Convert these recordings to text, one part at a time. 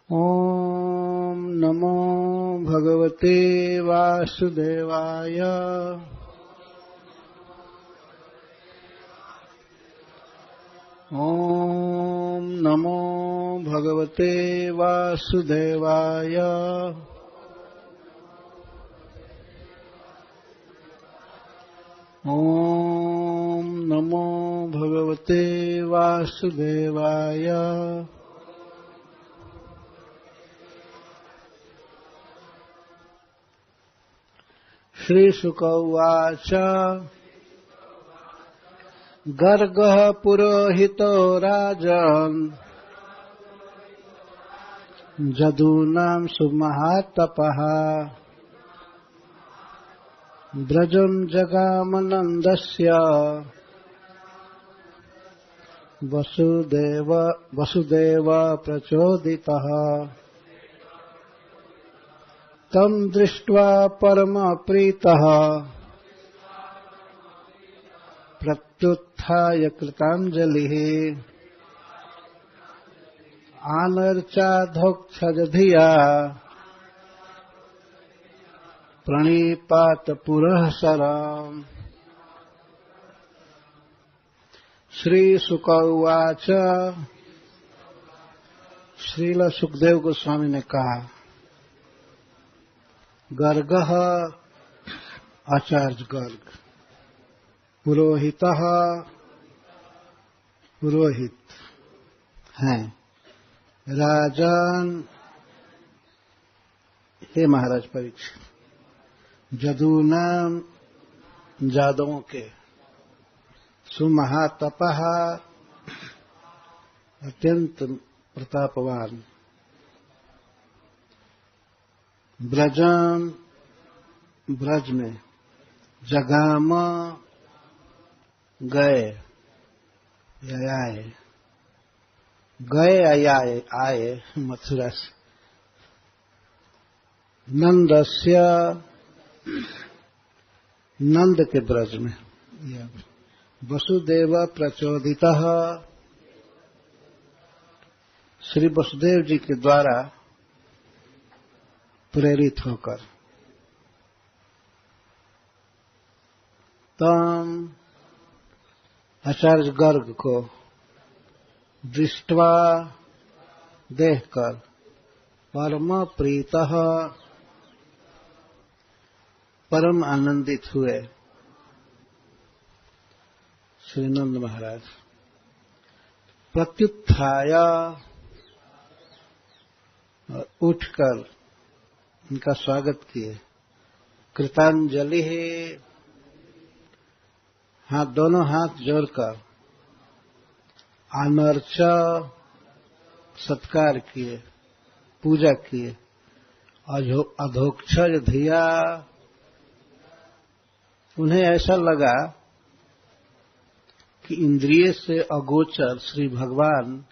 ॐ नमो भगवते वासुदेवाय। ॐ नमो भगवते वासुदेवाय। ॐ नमो भगवते वासुदेवाय। श्रीशुक उवाच गर्गः पुरोहितो राजन् जदूनां सुमहातपः व्रजं जगामनन्दस्य वसुदेव प्रचोदितः तं दृष्ट्वा परमप्रीतः प्रत्युत्थाय कृताञ्जलिः आनर्चाधोक्षजधिया प्रणिपात पुरःसरम्। श्रीशुक उवाच। श्रील सुखदेव गोस्वामी ने कहा, गर्गः आचार्य गर्ग, पुरोहितः पुरोहित हैं, राजन हे महाराज परीक्षित, जदूनाम जादवों के, सुमहातपः अत्यंत प्रतापवान, ब्रजम ब्रज में, जगाम गए या आए, गए या आए मथुरा से, नंदस्य नंद के ब्रज में, वसुदेव प्रचोदितः श्री वसुदेव जी के द्वारा प्रेरित होकर, तम आचार्य गर्ग को दृष्ट्वा देखकर परम प्रीतः परम आनंदित हुए श्री नंद महाराज। प्रत्युत्थाय उठकर उनका स्वागत किए, कृतांजलि दोनों हाथ जोड़कर आनर्च सत्कार किए, पूजा किए, अधोक्षज धिया उन्हें ऐसा लगा कि इंद्रिय से अगोचर श्री भगवान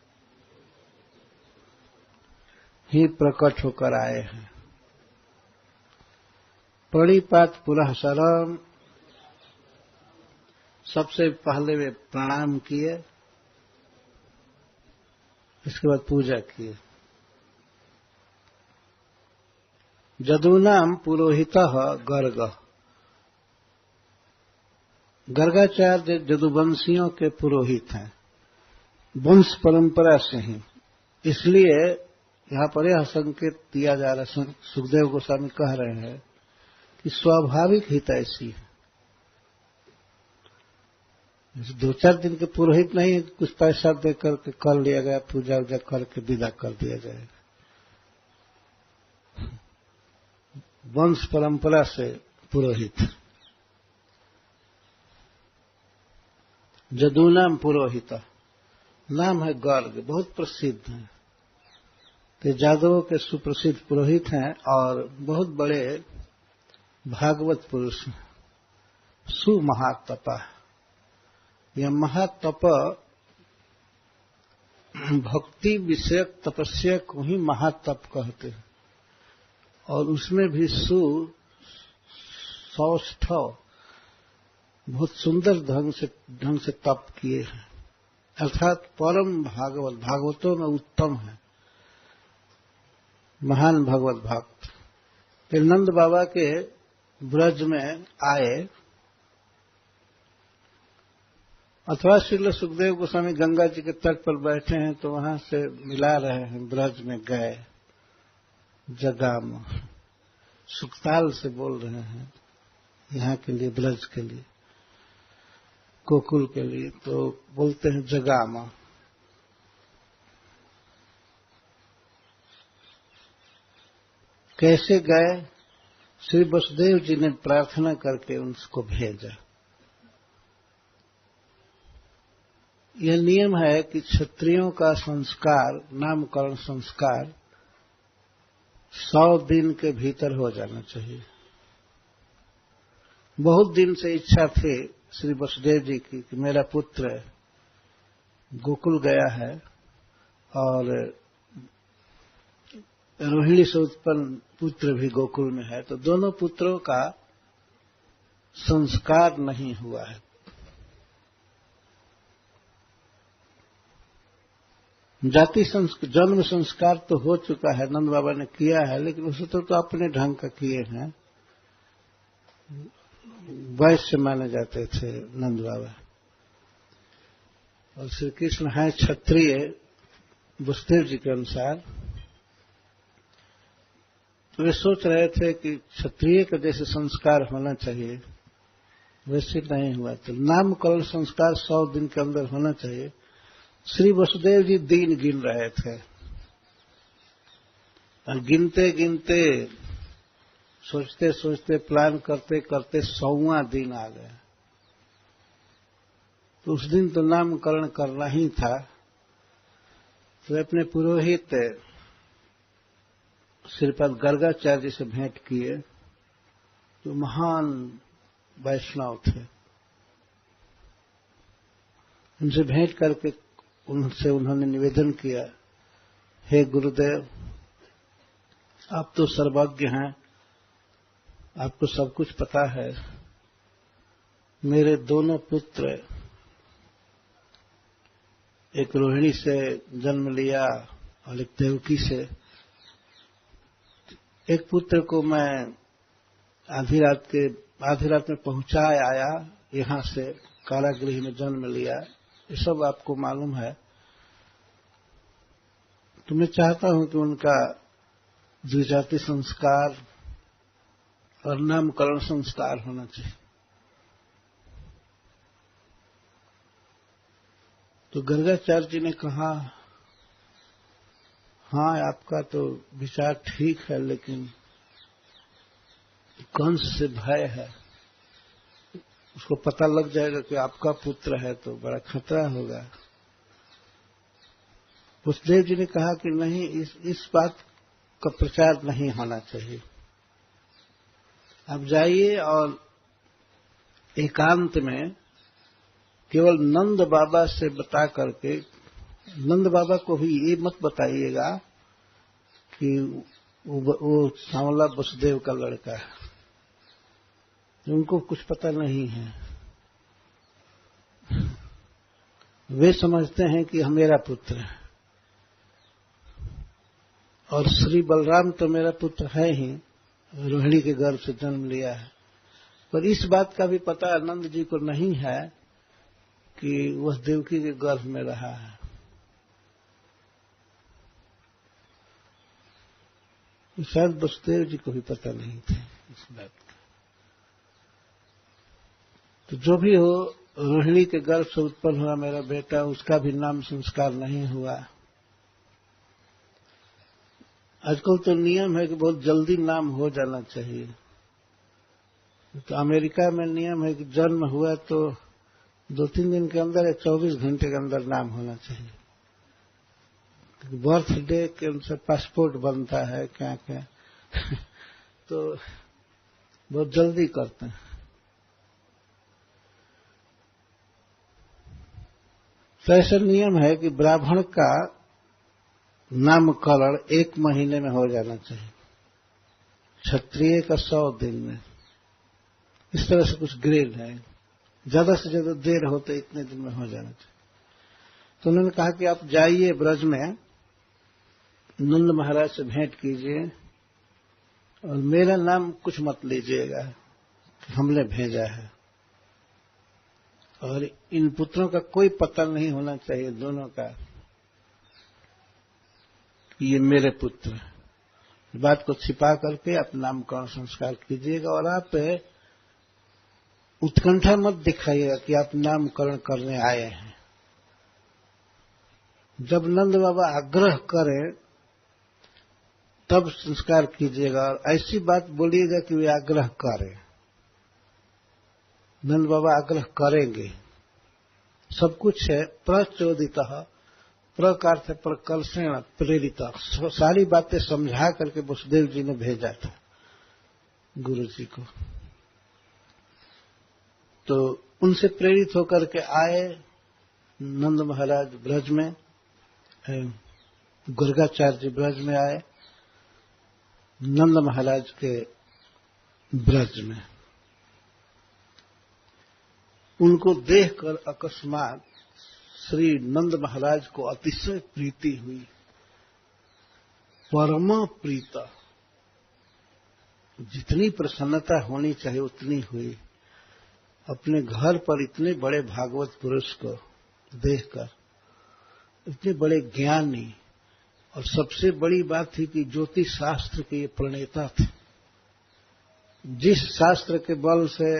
ही प्रकट होकर आए हैं। प्रणिपात पुरः शरम, सबसे पहले वे प्रणाम किए, इसके बाद पूजा किए। जदूनाम पुरोहितः गर्ग, गर्गाचार्य जदुवंशियों के पुरोहित हैं, वंश परंपरा से ही, इसलिए यहाँ पर यह संकेत दिया जा रहा है, सुखदेव गोस्वामी कह रहे हैं कि स्वाभाविक हित ऐसी है। दो चार दिन के पुरोहित नहीं, कुछ पैसा दे करके कर लिया गया, पूजा वूजा करके विदा कर दिया जाएगा। वंश परंपरा से पुरोहित, जदूनाम पुरोहित, नाम है गर्ग, बहुत प्रसिद्ध है, तो जादवों के सुप्रसिद्ध पुरोहित हैं और बहुत बड़े भागवत पुरुष हैं। सुमहातपः, यह महातप भक्ति विषयक तपस्या को ही महातप कहते हैं, और उसमें भी सौष्ठव बहुत सुंदर ढंग से तप किए हैं, अर्थात परम भागवत, भागवतों में उत्तम है। महान भगवत भक्त। फिर नंद बाबा के ब्रज में आए, अथवा श्रील सुखदेव गोस्वामी गंगा जी के तट पर बैठे हैं तो वहां से मिला रहे हैं, ब्रज में गए, जगाम सुखताल से बोल रहे हैं यहाँ के लिए, ब्रज के लिए, गोकुल के लिए, तो बोलते हैं जगाम। कैसे गए? श्री वसुदेव जी ने प्रार्थना करके उनको भेजा। यह नियम है कि क्षत्रियों का संस्कार, नामकरण संस्कार 100 दिन के भीतर हो जाना चाहिए। बहुत दिन से इच्छा थी श्री वसुदेव जी की कि मेरा पुत्र गोकुल गया है और रोहिणी से उत्पन्न पुत्र भी गोकुल में है, तो दोनों पुत्रों का संस्कार नहीं हुआ है। जाति जन्म संस्कार तो हो चुका है, नंद बाबा ने किया है, लेकिन उसे तो अपने ढंग का किए हैं। वैश्य माने जाते थे नंद बाबा, और श्री कृष्ण है क्षत्रिय वसुदेव जी के अनुसार। तो वे सोच रहे थे कि क्षत्रिय का जैसे संस्कार होना चाहिए वैसे नहीं हुआ, तो नामकरण संस्कार 100 दिन के अंदर होना चाहिए। श्री वसुदेव जी दिन गिन रहे थे, और गिनते गिनते, सोचते सोचते, प्लान करते करते 100वां दिन आ गया। तो उस दिन तो नामकरण करना ही था, तो अपने पुरोहित श्रीपद गर्गाचार्य जी से भेंट किए, जो महान वैष्णव थे। उनसे भेंट करके उनसे उन्होंने निवेदन किया, हे गुरुदेव, आप तो सर्वज्ञ हैं, आपको सब कुछ पता है। मेरे दोनों पुत्र, एक रोहिणी से जन्म लिया और एक देवकी से। एक पुत्र को मैं आधी रात में पहुंचा आया, यहां से कारागृह में जन्म लिया, ये सब आपको मालूम है। तो मैं चाहता हूं कि उनका द्विजाति संस्कार और नामकरण संस्कार होना चाहिए। तो गर्गाचार्य जी ने कहा, हाँ, आपका तो विचार ठीक है, लेकिन कंस से भय है, उसको पता लग जाएगा कि आपका पुत्र है तो बड़ा खतरा होगा। वसुदेव जी ने कहा कि नहीं, इस बात का प्रचार नहीं होना चाहिए। आप जाइए और एकांत में केवल नंद बाबा से बता करके, नंद बाबा को भी ये मत बताइएगा कि वो सांवला वसुदेव का लड़का है, उनको कुछ पता नहीं है। वे समझते हैं कि मेरा पुत्र है, और श्री बलराम तो मेरा पुत्र है ही, रोहिणी के गर्भ से जन्म लिया है। पर इस बात का भी पता नंद जी को नहीं है कि वह देवकी के गर्भ में रहा है। शायद वसुदेव जी को भी पता नहीं था इस बात का। तो जो भी हो, रोहिणी के गर्भ से उत्पन्न हुआ मेरा बेटा, उसका भी नाम संस्कार नहीं हुआ। आजकल तो नियम है कि बहुत जल्दी नाम हो जाना चाहिए। तो अमेरिका में नियम है कि जन्म हुआ तो 2-3 दिन के अंदर या 24 घंटे के अंदर नाम होना चाहिए। बर्थडे के अनुसार पासपोर्ट बनता है, क्या क्या तो बहुत जल्दी करते हैं। तो ऐसा नियम है कि ब्राह्मण का नामकरण 1 महीने में हो जाना चाहिए, क्षत्रिय का 100 दिन में। इस तरह से कुछ ग्रेड है, ज्यादा से ज्यादा देर हो तो इतने दिन में हो जाना चाहिए। तो उन्होंने कहा कि आप जाइए ब्रज में, नंद महाराज से भेंट कीजिए और मेरा नाम कुछ मत लीजिएगा कि हमने भेजा है, और इन पुत्रों का कोई पता नहीं होना चाहिए दोनों का कि ये मेरे पुत्र। बात को छिपा करके आप नामकरण संस्कार कीजिएगा, और आप उत्कंठा मत दिखाइएगा कि आप नामकरण करने आए हैं। जब नंद बाबा आग्रह करें तब संस्कार कीजिएगा, और ऐसी बात बोलिएगा कि वे आग्रह करें। नंद बाबा आग्रह करेंगे, सब कुछ है प्रचोदितः, प्रकार से प्रकर्षण प्रेरित, सारी बातें समझा करके वसुदेव जी ने भेजा था गुरु जी को। तो उनसे प्रेरित होकर के आए नंद महाराज ब्रज में, गर्गाचार्य जी ब्रज में आए, नंद महाराज के ब्रज में। उनको देखकर अकस्मात श्री नंद महाराज को अतिशय प्रीति हुई, परमा प्रीता। जितनी प्रसन्नता होनी चाहिए उतनी हुई। अपने घर पर इतने बड़े भागवत पुरुष को देखकर, इतने बड़े ज्ञानी, और सबसे बड़ी बात थी कि ज्योतिष शास्त्र के ये प्रणेता थे। जिस शास्त्र के बल से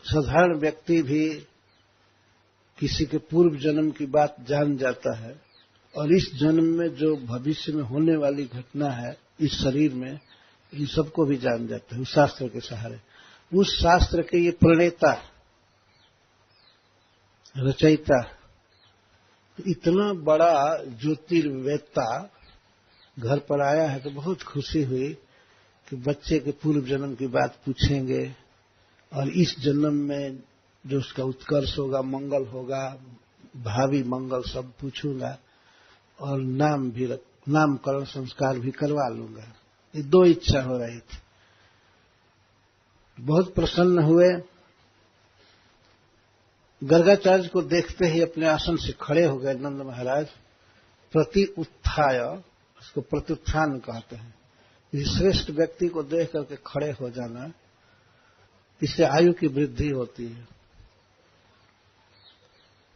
साधारण व्यक्ति भी किसी के पूर्व जन्म की बात जान जाता है, और इस जन्म में जो भविष्य में होने वाली घटना है इस शरीर में, इन सबको भी जान जाता है उस शास्त्र के सहारे। उस शास्त्र के ये प्रणेता, रचयिता, इतना बड़ा ज्योतिर्वेत्ता घर पर आया है तो बहुत खुशी हुई कि बच्चे के पूर्व जन्म की बात पूछेंगे, और इस जन्म में जो उसका उत्कर्ष होगा, मंगल होगा, भावी मंगल सब पूछूंगा, और नामकरण संस्कार भी करवा लूंगा। ये दो इच्छा हो रही थी। बहुत प्रसन्न हुए। गर्गाचार्य को देखते ही अपने आसन से खड़े हो गए नंद महाराज। प्रति उत्थाय, उसको प्रत्युत्थान कहते हैं। इस श्रेष्ठ व्यक्ति को देख करके खड़े हो जाना, इससे आयु की वृद्धि होती है।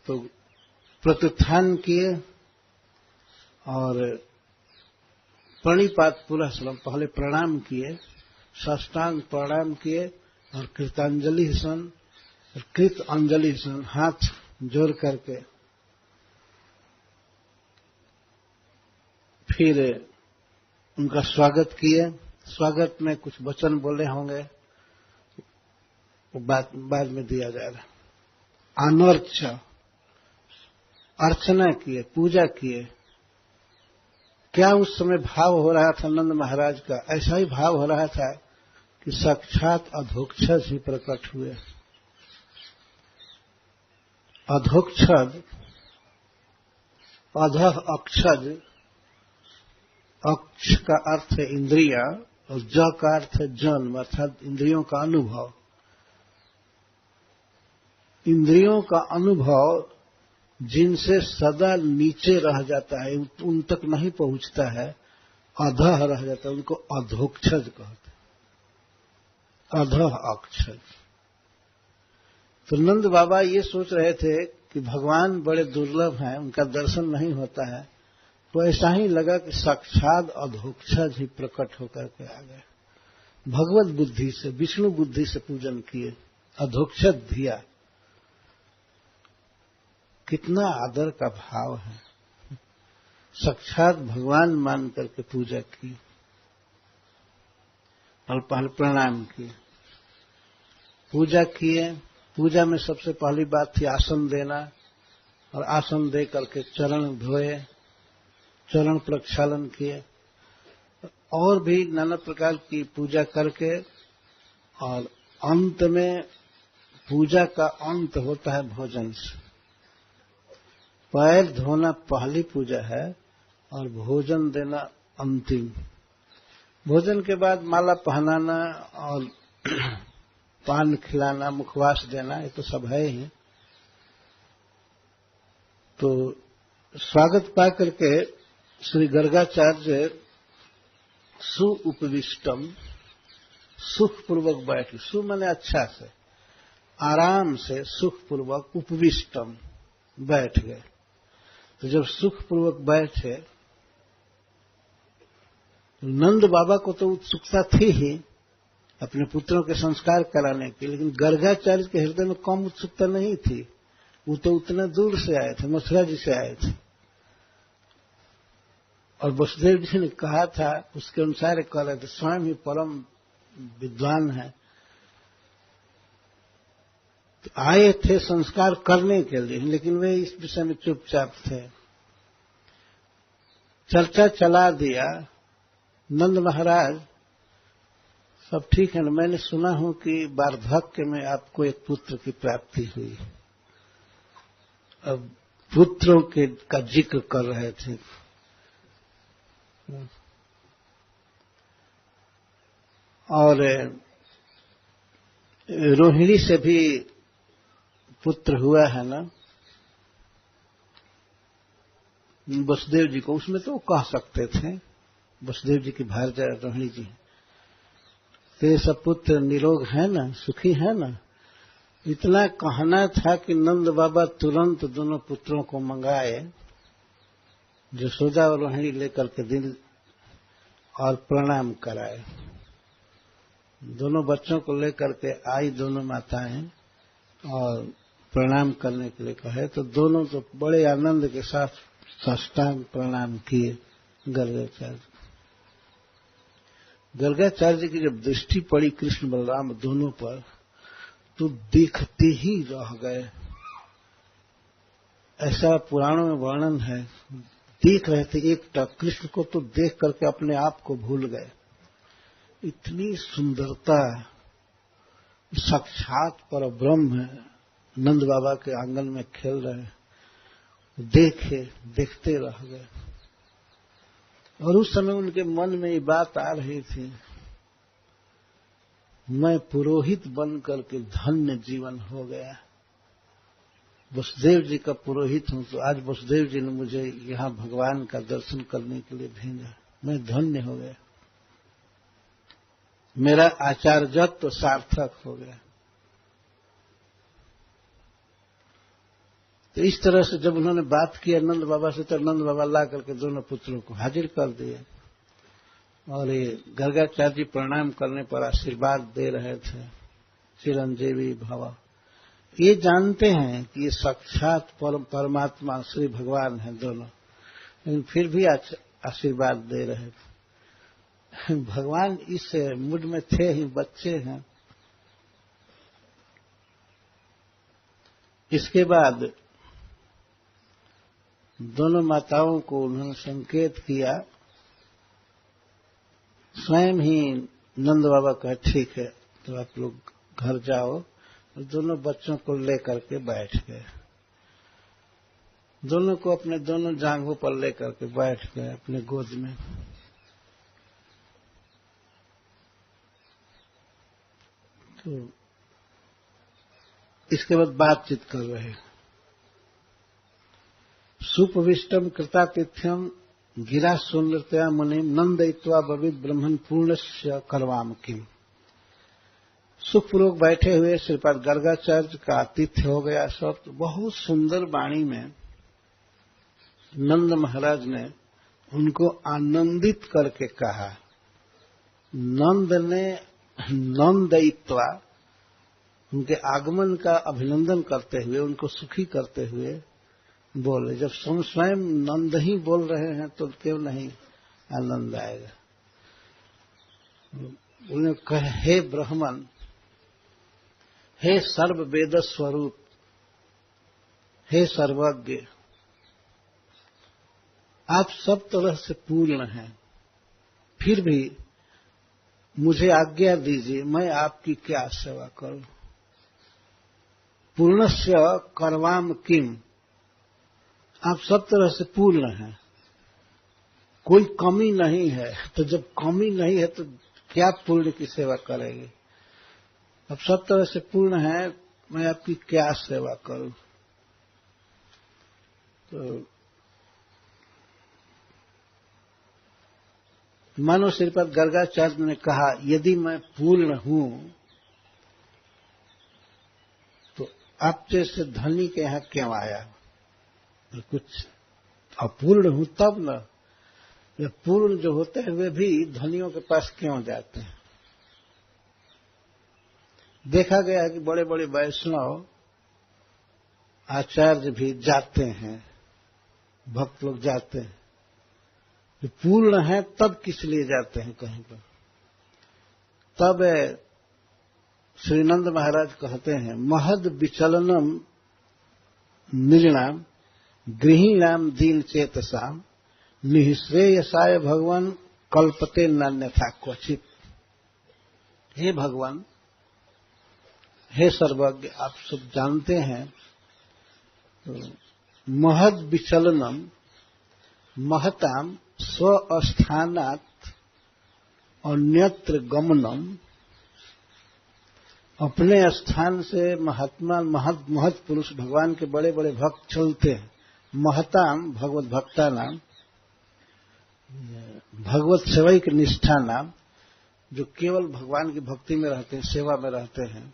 तो प्रत्युत्थान किए और प्रणिपात पुनः सलम, पहले प्रणाम किए, साष्टांग प्रणाम किए, और कृतांजलि सन, कृत अंजलि सन, हाथ जोड़ करके फिर उनका स्वागत किए। स्वागत में कुछ वचन बोले होंगे, वो बाद में दिया जाएगा। अनर्च, अर्चना किए, पूजा किए। क्या उस समय भाव हो रहा था नंद महाराज का? ऐसा ही भाव हो रहा था कि साक्षात अधोक्षज ही प्रकट हुए। अधोक्षज, अधः अक्षज, अक्ष का अर्थ है इंद्रिया और ज का अर्थ है जन्म, अर्थात इंद्रियों का अनुभव। इंद्रियों का अनुभव जिनसे सदा नीचे रह जाता है, उन तक नहीं पहुंचता है, अधः रह जाता है, उनको अधोक्षज कहते हैं, अधः अक्षज। तो नंद बाबा ये सोच रहे थे कि भगवान बड़े दुर्लभ हैं, उनका दर्शन नहीं होता है, तो ऐसा ही लगा कि साक्षात अधोक्षज ही प्रकट होकर के आ गए। भगवत बुद्धि से, विष्णु बुद्धि से पूजन किए, अधोक्षज धिया। कितना आदर का भाव है। साक्षात भगवान मान करके पूजा की और पहले प्रणाम किए, पूजा किए। पूजा में सबसे पहली बात थी आसन देना, और आसन दे करके चरण धोए, चरण प्रक्षालन किए, और भी नाना प्रकार की पूजा करके, और अंत में पूजा का अंत होता है भोजन से। पैर धोना पहली पूजा है और भोजन देना अंतिम। भोजन के बाद माला पहनाना और पान खिलाना, मुखवास देना, ये तो सब है ही। तो स्वागत पा करके श्री गर्गाचार्य सु उपविष्टम, सुखपूर्वक बैठ, सु माने अच्छा से, आराम से, सुखपूर्वक, उपविष्टम बैठ गए। तो जब सुखपूर्वक बैठे, नंद बाबा को तो उत्सुकता थी ही अपने पुत्रों के संस्कार कराने की, लेकिन गर्गाचार्य के हृदय में कम उत्सुकता नहीं थी। वो तो उतना दूर से आए थे, मथुरा जी से आए थे, और वसुदेव जी ने कहा था, उसके अनुसार कह रहे थे, स्वयं ही परम विद्वान है, तो आए थे संस्कार करने के लिए, लेकिन वे इस विषय में चुपचाप थे। चर्चा चला दिया, नंद महाराज सब ठीक है ना, मैंने सुना हूं कि वार्धक्य में आपको एक पुत्र की प्राप्ति हुई। अब पुत्रों के का जिक्र कर रहे थे। और रोहिणी से भी पुत्र हुआ है ना वसुदेव जी को, उसमें तो कह सकते थे, वसुदेव जी की भार्या रोहिणी जी, तो ये सब पुत्र निरोग है ना, सुखी है ना। इतना कहना था कि नंद बाबा तुरंत दोनों पुत्रों को मंगाए, यशोदा और रोहिणी लेकर के दिल और प्रणाम कराए। दोनों बच्चों को लेकर के आई दोनों माताएं और प्रणाम करने के लिए कहे, तो दोनों तो बड़े आनंद के साथ साष्टांग प्रणाम किए गर्गाचार्य। गर्गाचार्य की जब दृष्टि पड़ी कृष्ण बलराम दोनों पर, तो देखते ही रह गए। ऐसा पुराणों में वर्णन है, देख रहे थे एकटक, कृष्ण को तो देख करके अपने आप को भूल गए। इतनी सुंदरता, साक्षात पर ब्रह्म है, नंद बाबा के आंगन में खेल रहे, देखते रह गए। और उस समय उनके मन में ये बात आ रही थी, मैं पुरोहित बन करके धन्य जीवन हो गया, वसुदेव जी का पुरोहित हूं, तो आज वसुदेव जी ने मुझे यहां भगवान का दर्शन करने के लिए भेजा, मैं धन्य हो गया, मेरा आचार्यत्व तो सार्थक हो गया। तो इस तरह से जब उन्होंने बात किया नंद बाबा से, तो नंद बाबा ला करके दोनों पुत्रों को हाजिर कर दिए, और ये गर्गाचार्य जी प्रणाम करने पर आशीर्वाद दे रहे थे, चिरंजीवी भव। ये जानते हैं कि ये साक्षात परमात्मा श्री भगवान है दोनों, लेकिन फिर भी आशीर्वाद दे रहे थे। भगवान इस मूड में थे ही, बच्चे हैं। इसके बाद दोनों माताओं को उन्होंने संकेत किया, स्वयं ही नंद बाबा कहे ठीक है, तो आप लोग घर जाओ, और दोनों बच्चों को लेकर के बैठ गए। दोनों को अपने दोनों जांघों पर लेकर के बैठ गए अपने गोद में। तो इसके बाद बातचीत कर रहे, सुपविष्टम कृतातिथ्यम गिरा सुनृत्या मुनिम नंदयित्वा बविद ब्रह्मण पूर्णस्य करवाम किम। सुखपूर्वक बैठे हुए श्रीपाद गर्गाचार्य का आतिथ्य हो गया सब। तो बहुत सुंदर वाणी में नंद महाराज ने उनको आनंदित करके कहा। नंद ने नंदयित्वा, उनके आगमन का अभिनंदन करते हुए, उनको सुखी करते हुए बोले। जब स्वयं नंद ही बोल रहे हैं तो क्यों नहीं आनंद आएगा। उन्हें कहे, हे ब्राह्मण, हे सर्व वेद स्वरूप, हे सर्वज्ञ, आप सब तरह से पूर्ण हैं, फिर भी मुझे आज्ञा दीजिए, मैं आपकी क्या सेवा करूं। पूर्णस्य करवाम किम, आप सब तरह से पूर्ण हैं, कोई कमी नहीं है। तो जब कमी नहीं है तो क्या पूर्ण की सेवा करेंगे। अब सब तरह से पूर्ण है, मैं आपकी क्या सेवा करूं। तो मानो श्रीपद गर्गाचार्य ने कहा, यदि मैं पूर्ण हूं तो आप जैसे धनी के यहां क्यों आया? तो कुछ अपूर्ण हूं तब न। ये पूर्ण जो होते हैं वे भी धनियों के पास क्यों जाते हैं? देखा गया है कि बड़े बड़े वैष्णव आचार्य भी जाते हैं, भक्त लोग जाते हैं। जो पूर्ण है तब किस लिए जाते हैं कहीं पर? तब श्रीनंद महाराज कहते हैं, महद विचलनम निर्णाम गृहीणाम दीन चेतसाम निःश्रेयसाय भगवान कल्पते नान्यथा क्वचित। हे भगवान, हे सर्वज्ञ, आप सब जानते हैं तो महद विचलनम, महताम स्वस्थानात् अन्यत्र गमनम, अपने स्थान से महात्मा महत पुरुष भगवान के बड़े बड़े भक्त चलते हैं। महताम भगवत भक्ता नाम, भगवत सेवक निष्ठा नाम, जो केवल भगवान की भक्ति में रहते हैं, सेवा में रहते हैं।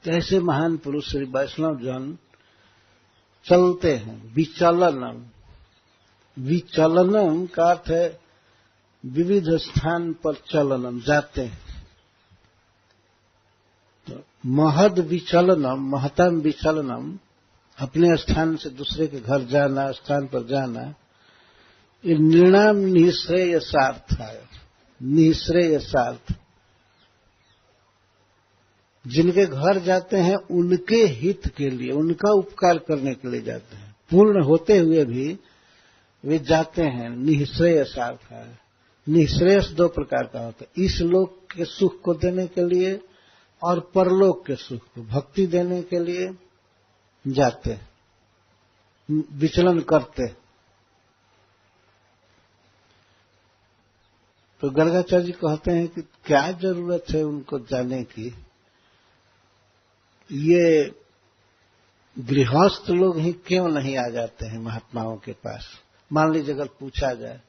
तो ऐसे महान पुरुष श्री वैष्णव जन चलते हैं। विचलनम, विचलनम का अर्थ है विविध स्थान पर चलनम, जाते हैं। तो महद विचलनम, महतम विचलनम, अपने स्थान से दूसरे के घर जाना, स्थान पर जाना, ये निर्णाम निःश्रेयसार्थ है। निःश्रेयसार्थ, जिनके घर जाते हैं उनके हित के लिए, उनका उपकार करने के लिए जाते हैं। पूर्ण होते हुए भी वे जाते हैं, निःश्रेयसार्थ है। निःश्रेयस दो प्रकार का होता है, इस लोक के सुख को देने के लिए और परलोक के सुख को, भक्ति देने के लिए जाते हैं, विचलन करते। तो गर्गाचार्य जी कहते हैं कि क्या जरूरत है उनको जाने की? ये गृहस्थ लोग ही क्यों नहीं आ जाते हैं महात्माओं के पास? मान लीजिए अगर पूछा जाए,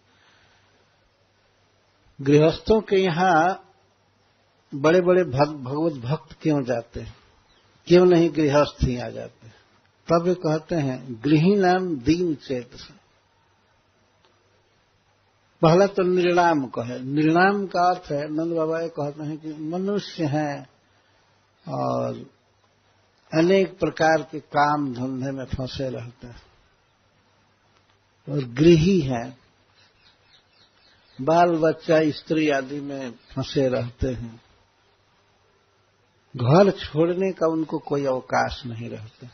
गृहस्थों के यहां बड़े बड़े भगवत भक्त क्यों जाते हैं, क्यों नहीं गृहस्थ ही आ जाते? तब वे कहते हैं गृहीणाम दीन चेतसा। पहला तो निर्णाम कहे। निर्णाम का अर्थ है, नंद बाबा ये कहते हैं कि मनुष्य हैं और अनेक प्रकार के काम धंधे में फंसे रहते हैं, और गृही हैं, बाल बच्चा स्त्री आदि में फंसे रहते हैं। घर छोड़ने का उनको कोई अवकाश नहीं रहता,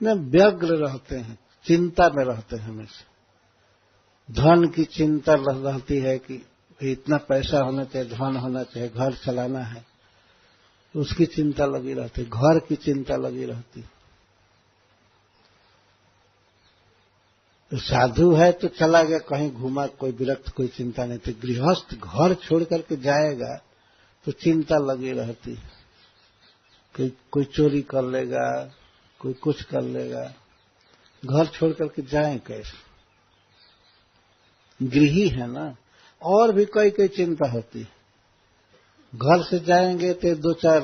न व्यग्र रहते हैं, चिंता में रहते हैं हमेशा। धन की चिंता रहती है कि इतना पैसा होना चाहिए, धन होना चाहिए, घर चलाना है, उसकी चिंता लगी रहती, घर की चिंता लगी रहती। तो साधु है तो चला गया कहीं घूमा, कोई विरक्त, कोई चिंता नहीं थी। गृहस्थ घर छोड़ करके जाएगा तो चिंता लगी रहती, कोई चोरी कर लेगा, कोई कुछ कर लेगा, घर छोड़ करके जाए कैसे? गृही है ना। और भी कई कई चिंता होती। घर से जाएंगे तो दो चार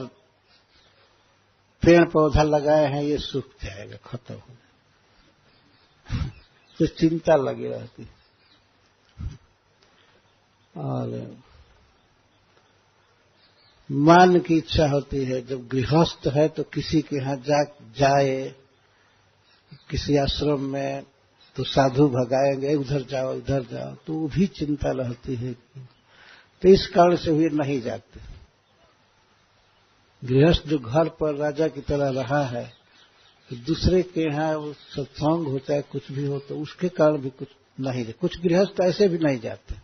पेड़ पौधा लगाए हैं, ये सूख जाएगा, खत्म हो जाएगा, तो चिंता लगी रहती। और मान की इच्छा होती है, जब गृहस्थ है तो किसी के यहां जाए, किसी आश्रम में, तो साधु भगाएंगे, उधर जाओ इधर जाओ, तो वो भी चिंता रहती है। तो इस कारण से वे नहीं जाते। गृहस्थ जो घर पर राजा की तरह रहा है, तो दूसरे के यहाँ वो सत्संग होता है, कुछ भी हो, तो उसके कारण भी कुछ नहीं जाते। कुछ गृहस्थ ऐसे भी नहीं जाते।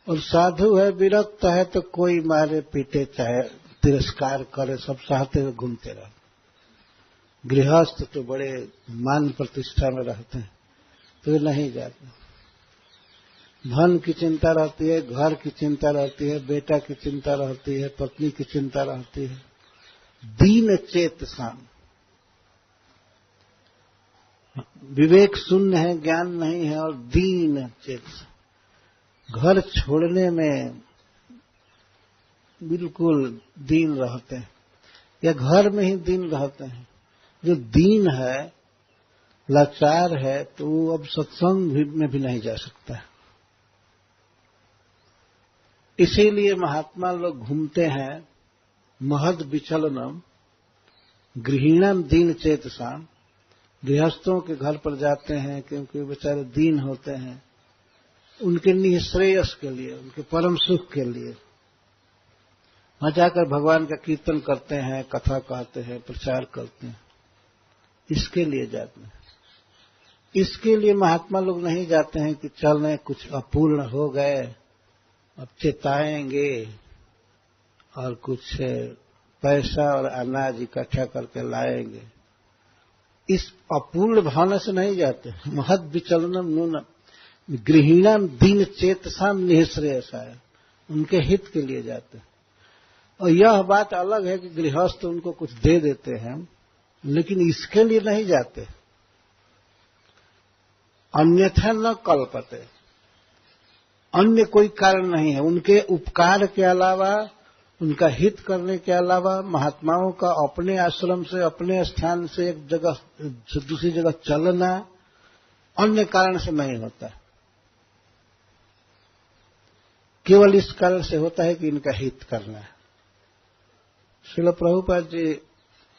और साधु है, विरक्त है, तो कोई मारे पीटे चाहे तिरस्कार करे, सब सहते हुए घूमते रहो। गृहस्थ तो बड़े मान प्रतिष्ठा में रहते हैं, तो वे नहीं जाते। धन की चिंता रहती है, घर की चिंता रहती है, बेटा की चिंता रहती है, पत्नी की चिंता रहती है। दीन चेत शाम, विवेक शून्य है, ज्ञान नहीं है और दीन चेत, घर छोड़ने में बिल्कुल दीन रहते हैं या घर में ही दीन रहते हैं। जो दीन है, लाचार है, तो वो अब सत्संग में भी नहीं जा सकता है। इसीलिए महात्मा लोग घूमते हैं महद विचलनम गृहीणम दीन चेतसाम। गृहस्थों के घर पर जाते हैं क्योंकि बेचारे दीन होते हैं, उनके निःश्रेयस के लिए, उनके परम सुख के लिए। वहां जाकर भगवान का कीर्तन करते हैं, कथा कहते हैं, प्रचार करते हैं, इसके लिए जाते हैं। इसके लिए महात्मा लोग नहीं जाते हैं कि चलने कुछ अपूर्ण हो गए, अब चेताएंगे और कुछ पैसा और अनाज इकट्ठा करके लाएंगे। इस अपूर्ण भावना से नहीं जाते। महद विचलनम नूनम गृहीणम दीन चेतसाम निःश्रेयसाय, उनके हित के लिए जाते हैं। और यह बात अलग है कि गृहस्थ उनको कुछ दे देते हैं, लेकिन इसके लिए नहीं जाते। अन्यथा न कल्पते, अन्य कोई कारण नहीं है। उनके उपकार के अलावा, उनका हित करने के अलावा महात्माओं का अपने आश्रम से, अपने स्थान से एक जगह से दूसरी जगह चलना अन्य कारण से नहीं होता, केवल इस कारण से होता है कि इनका हित करना है। श्रील प्रभुपाद जी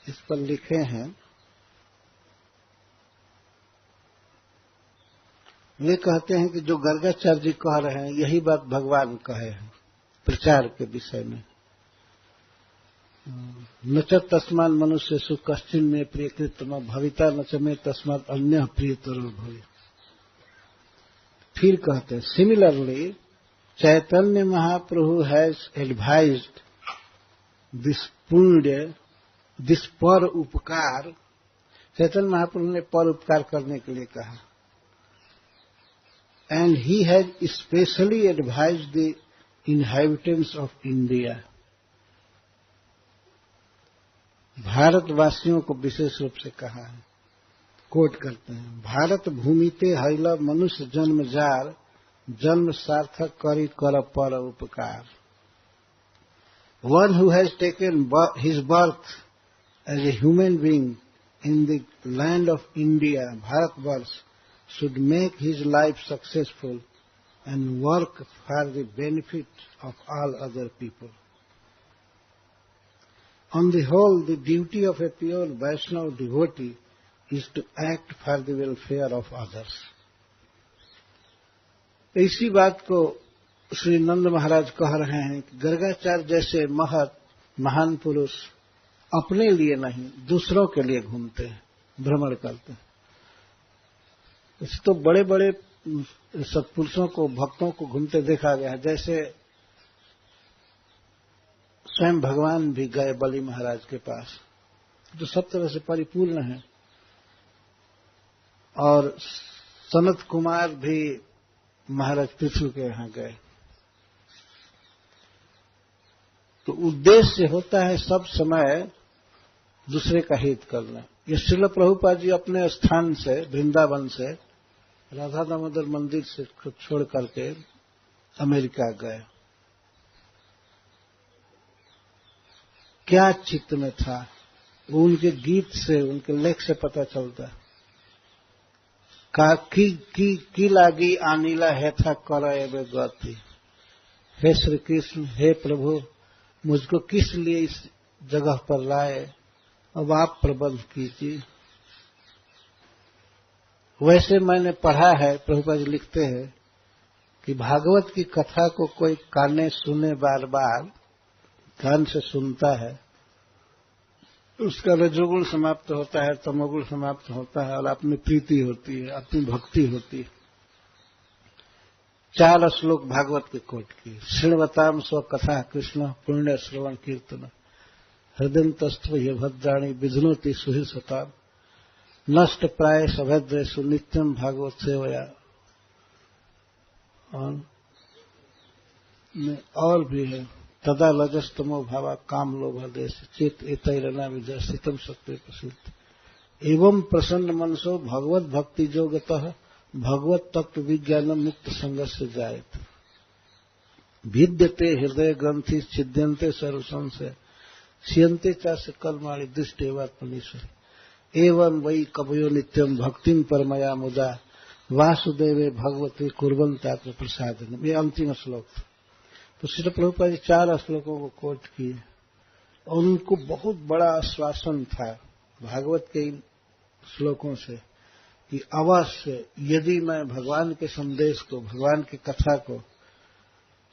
इस पर लिखे हैं, वे कहते हैं कि जो गर्गाचार्य जी कह रहे हैं यही बात भगवान कहे हैं प्रचार के विषय में। न च तस्मान् मनुष्येषु कश्चिन् मे प्रियकृतम भविता न च मे तस्मात् अन्यः प्रियतरो भवेत्। फिर कहते हैं, similarly Chaitanya Mahaprabhu has advised this पुण्य, दिस पर उपकार। चैतन्य महाप्रभु ने पर उपकार करने के लिए कहा। And he has specially advised the inhabitants of India. भारतवासियों को विशेष रूप से कहा है, कोट करते हैं, भारत भूमिते हैल मनुष्य जन्म जार, जन्म सार्थक करी कर पर उपकार। One who has taken his birth as a human being in the land of India, Bharatvarsh, should make his life successful and work for the benefit of all other people. On the whole, the duty of a pure Vaishnava devotee is to act for the welfare of others. इसी बात को श्री नंद महाराज कह रहे हैं कि गर्गाचार्य जैसे महत महान पुरुष अपने लिए नहीं, दूसरों के लिए घूमते हैं, भ्रमण करते हैं। इस तो बड़े बड़े सत्पुरुषों को, भक्तों को घूमते देखा गया है। जैसे स्वयं भगवान भी गए बलि महाराज के पास, जो सब तरह से परिपूर्ण है, और सनत कुमार भी महाराज पृथु के यहां गए। तो उद्देश्य होता है सब समय दूसरे का हित करना। ये श्रील प्रभुपाद जी अपने स्थान से, वृंदावन से, राधा दामोदर मंदिर से छोड़ करके अमेरिका गए। क्या चित्त में था, वो उनके गीत से, उनके लेख से पता चलता है। की लागी आनीला है था कर एवं गति। हे श्री कृष्ण, हे प्रभु, मुझको किस लिए इस जगह पर लाए, अब आप प्रबंध कीजिए। वैसे मैंने पढ़ा है, प्रभुपाद जी लिखते हैं कि भागवत की कथा को कोई काने सुने, बार बार कान से सुनता है, उसका रजोगुण समाप्त होता है, तमोगुण समाप्त होता है, और अपनी प्रीति होती है, अपनी भक्ति होती है। 4 श्लोक भागवत के कोट की। श्रृण्वताम स्व कथा कृष्ण पुण्य श्रवण कीर्तन हृदयन्तस्त्व ये भद्राणी विधुनोति सुहृसता नष्ट प्राय सभद्रेषु नित्यम भागवत सेवया। और भी है, तदा लजस्तमो भावा काम लोभ देश चेत एतैरना विदर्शितम सत्य प्रसिद्ध। एवं प्रसन्न मनसो भगवत भक्ति जोगतः भगवत तत्व विज्ञान मुक्त संघर्ष से जायत भिद्यते हृदय ग्रंथि छिद्यंते सर्व संशय क्षीयंते चास्य कर्माणि दुष्टेवात्मनीश्वर एवं वही कवयो नित्यम भक्तिम परमया मुदा वासुदेवे भगवते कुर्वन्तात्म प्रसादनम। ये अंतिम श्लोक था। तो श्री प्रभुपाद जी 4 श्लोकों को कोट किए और उनको बहुत बड़ा आश्वासन था भागवत के इन श्लोकों से कि अवश्य यदि मैं भगवान के संदेश को, भगवान की कथा को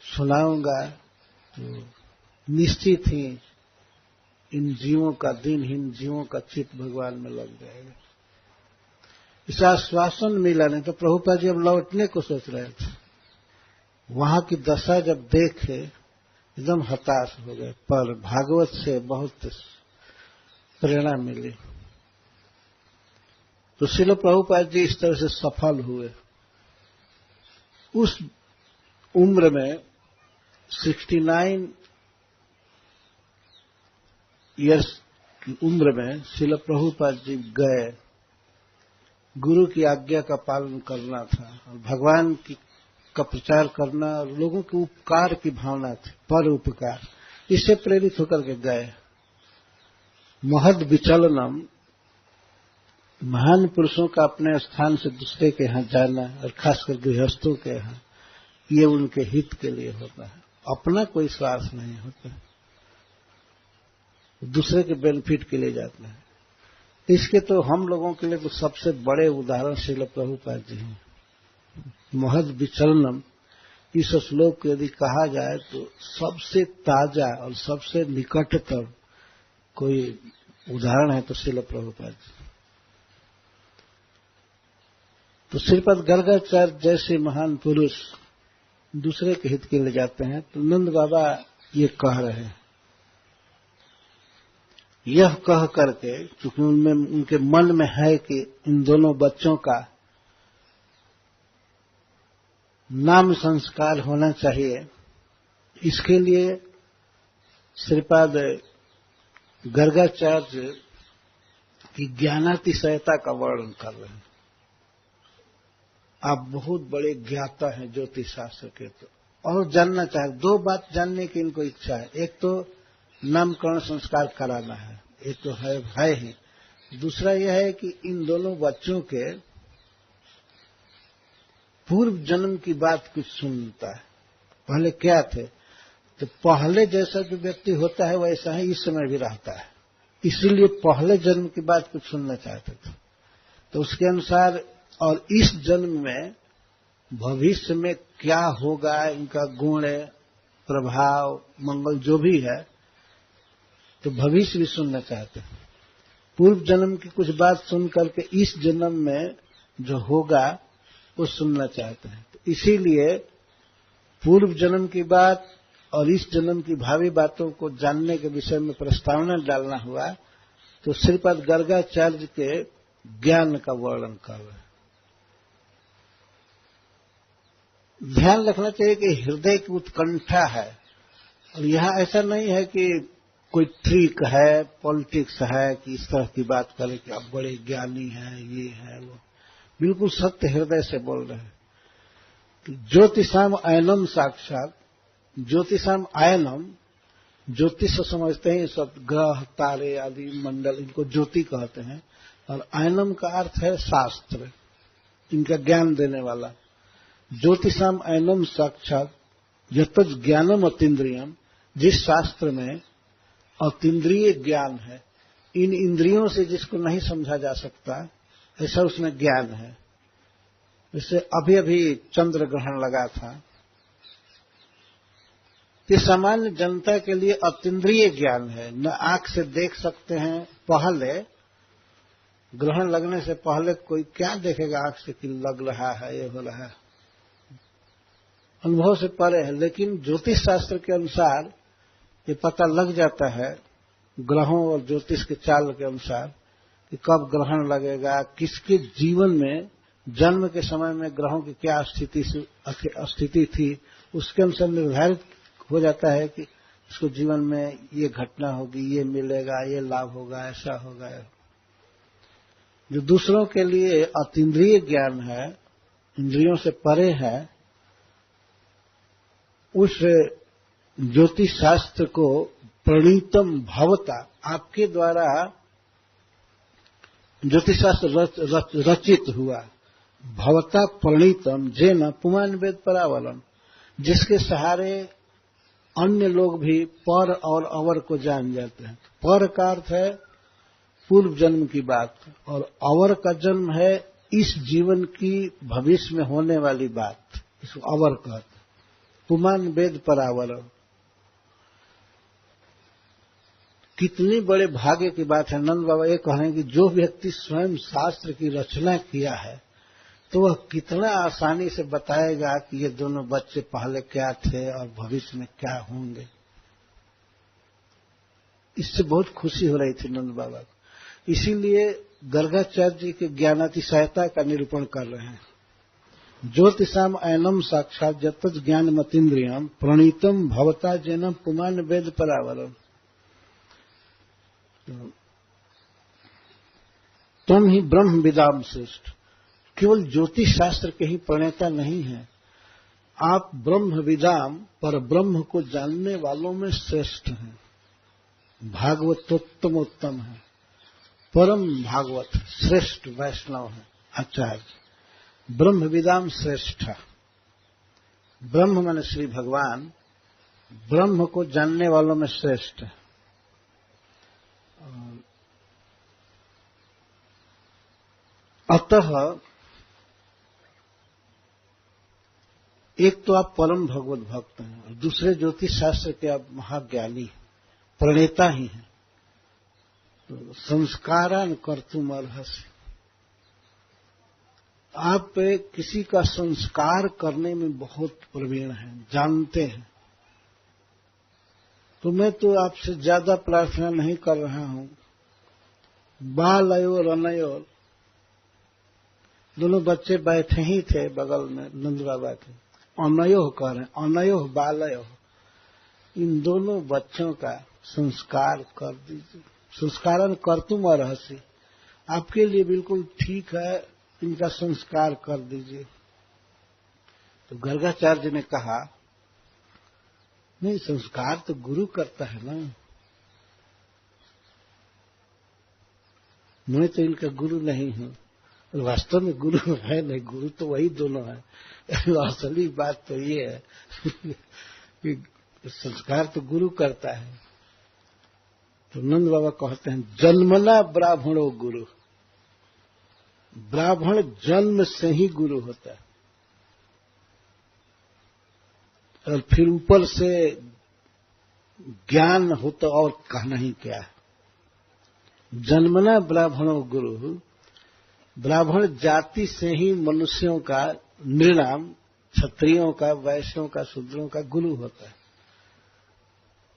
सुनाऊंगा तो निश्चित ही इन जीवों का, दिनहीन जीवों का चित्त भगवान में लग जाएगा। इस आश्वासन मिला नहीं तो प्रभुपाद जी अब लौटने को सोच रहे थे। वहां की दशा जब देखे एकदम हताश हो गए, पर भागवत से बहुत प्रेरणा मिली। तो श्रील प्रभुपाद जी इस तरह से सफल हुए। उस उम्र में 69 ईयर्स की उम्र में श्रील प्रभुपाद जी गए। गुरु की आज्ञा का पालन करना था और भगवान का प्रचार करना और लोगों के उपकार की भावना थी, पर उपकार, इससे प्रेरित होकर के गए। महद विचलनम, महान पुरुषों का अपने स्थान से दूसरे के यहां जाना और खासकर गृहस्थों के यहां, ये उनके हित के लिए होता है, अपना कोई स्वार्थ नहीं होता, दूसरे के बेनिफिट के लिए जाता है। इसके तो हम लोगों के लिए तो सबसे बड़े उदाहरण श्रील प्रभुपाद जी हैं। महद विचलनम इस श्लोक को यदि कहा जाए तो सबसे ताजा और सबसे निकटतम कोई उदाहरण है तो श्रील प्रभुपाद जी। तो श्रीपद गर्गाचार्य जैसे महान पुरुष दूसरे के हित के लिए जाते हैं तो नंद बाबा ये कह रहे हैं। यह कह करके, क्योंकि उनमें, उनके मन में है कि इन दोनों बच्चों का नाम संस्कार होना चाहिए, इसके लिए श्रीपाद गर्गाचार्य की ज्ञानातिशयता का वर्णन कर रहे हैं। आप बहुत बड़े ज्ञाता हैं ज्योतिष शास्त्र के, तो और जानना चाहे, 2 बात जानने की इनको इच्छा है। एक तो नामकरण संस्कार कराना है, ये तो है ही। दूसरा यह है कि इन दोनों बच्चों के पूर्व जन्म की बात कुछ सुनता है। पहले क्या थे, तो पहले जैसा जो व्यक्ति होता है वैसा ही इस समय भी रहता है, इसीलिए पहले जन्म की बात कुछ सुनना चाहते थे। तो उसके अनुसार और इस जन्म में भविष्य में क्या होगा, इनका गुण, प्रभाव, मंगल जो भी है, तो भविष्य भी सुनना चाहते हैं। पूर्व जन्म की कुछ बात सुन करके इस जन्म में जो होगा वो सुनना चाहते हैं। तो इसीलिए पूर्व जन्म की बात और इस जन्म की भावी बातों को जानने के विषय में प्रस्तावना डालना हुआ तो श्रीपद गर्गाचार्य के ज्ञान का वर्णन कर रहे हैं। ध्यान रखना चाहिए कि हृदय की उत्कंठा है, और यहां ऐसा नहीं है कि कोई ट्रिक है, पॉलिटिक्स है कि इस तरह की बात करें कि आप बड़े ज्ञानी हैं, ये है वो। बिल्कुल सत्य हृदय से बोल रहे हैं। ज्योतिषाम आयनम साक्षात, ज्योतिषाम आयनम, ज्योतिष समझते हैं सब ग्रह तारे आदि मंडल, इनको ज्योति कहते हैं, और आयनम का अर्थ है शास्त्र, इनका ज्ञान देने वाला। ज्योतिषाम आयनम साक्षात यतज ज्ञानम अतीन्द्रियम, जिस शास्त्र में अतीन्द्रिय ज्ञान है, इन इंद्रियों से जिसको नहीं समझा जा सकता, ऐसा उसमें ज्ञान है। जैसे अभी अभी चंद्र ग्रहण लगा था, ये सामान्य जनता के लिए अतीन्द्रिय ज्ञान है, न आंख से देख सकते हैं। पहले ग्रहण लगने से पहले कोई क्या देखेगा आंख से कि लग रहा है, ये हो रहा है, अनुभव से परे है। लेकिन ज्योतिष शास्त्र के अनुसार ये पता लग जाता है, ग्रहों और ज्योतिष के चाल के अनुसार, कि कब ग्रहण लगेगा, किसके जीवन में जन्म के समय में ग्रहों की क्या स्थिति थी, उसके अनुसार निर्धारित हो जाता है कि इसको जीवन में ये घटना होगी, ये मिलेगा, ये लाभ होगा, ऐसा होगा। जो दूसरों के लिए अतीन्द्रिय ज्ञान है, इंद्रियों से परे है, उस ज्योतिष शास्त्र को प्रणीतम भवता, आपके द्वारा ज्योतिष शास्त्र रचित हुआ, भवता प्रणीतम जेन पुमान वेद परावलन, जिसके सहारे अन्य लोग भी पर और अवर को जान जाते हैं। पर का अर्थ है पूर्व जन्म की बात, और अवर का जन्म है इस जीवन की भविष्य में होने वाली बात, इसको अवर कहते हैं। पुमान वेद परावरण, कितनी बड़े भाग्य की बात है। नंद बाबा ये कह रहे हैं कि जो व्यक्ति स्वयं शास्त्र की रचना किया है, तो वह कितना आसानी से बताएगा कि ये दोनों बच्चे पहले क्या थे और भविष्य में क्या होंगे। इससे बहुत खुशी हो रही थी नंद बाबा को। इसीलिए गर्गाचार्य जी के ज्ञानातिशयता का निरूपण कर रहे हैं। ज्योतिषाम ऐनम साक्षात जतज ज्ञान मतीन्द्रियम प्रणीतम भवता जैनम पुमान वेद परावरम। तुम ही ब्रह्म विदाम श्रेष्ठ। केवल ज्योतिष शास्त्र के ही प्रणेता नहीं है, आप ब्रह्म विदाम पर ब्रह्म को जानने वालों में श्रेष्ठ हैं। भागवतोत्तमोत्तम है, परम भागवत श्रेष्ठ वैष्णव है आचार्य। ब्रह्म विदाम श्रेष्ठ, ब्रह्म माने श्री भगवान, ब्रह्म को जानने वालों में श्रेष्ठ है। अतः एक तो आप परम भगवत भक्त हैं और दूसरे ज्योतिष शास्त्र के आप महाज्ञानी हैं, प्रणेता ही हैं। तो संस्कारान कर्तुम अर्हसि, आप किसी का संस्कार करने में बहुत प्रवीण हैं, जानते हैं। तो मैं तो आपसे ज्यादा प्रार्थना नहीं कर रहा हूं। बालयोर अनयोर, दोनों बच्चे बैठे ही थे बगल में नंद बाबा के। अनयोह कह रहे हैं, अनयोह बालयोह, इन दोनों बच्चों का संस्कार कर दीजिए। संस्कारन कर्तुम अर्हसि, आपके लिए बिल्कुल ठीक है, इनका संस्कार कर दीजिए। तो गर्गाचार्य ने कहा, नहीं, संस्कार तो गुरु करता है ना, मैं तो इनका गुरु नहीं हूं। वास्तव में गुरु है नहीं, गुरु तो वही दोनों है। असली बात तो ये है कि संस्कार तो गुरु करता है। तो नंद बाबा कहते हैं, जन्मना ब्राह्मणो गुरु, ब्राह्मण जन्म से ही गुरु होता है, और फिर ऊपर से ज्ञान हो तो और कहना ही क्या है। जन्मना ब्राह्मणो गुरु, ब्राह्मण जाति से ही मनुष्यों का, नृणाम क्षत्रियों का, वैश्यों का, शूद्रों का गुरु होता है।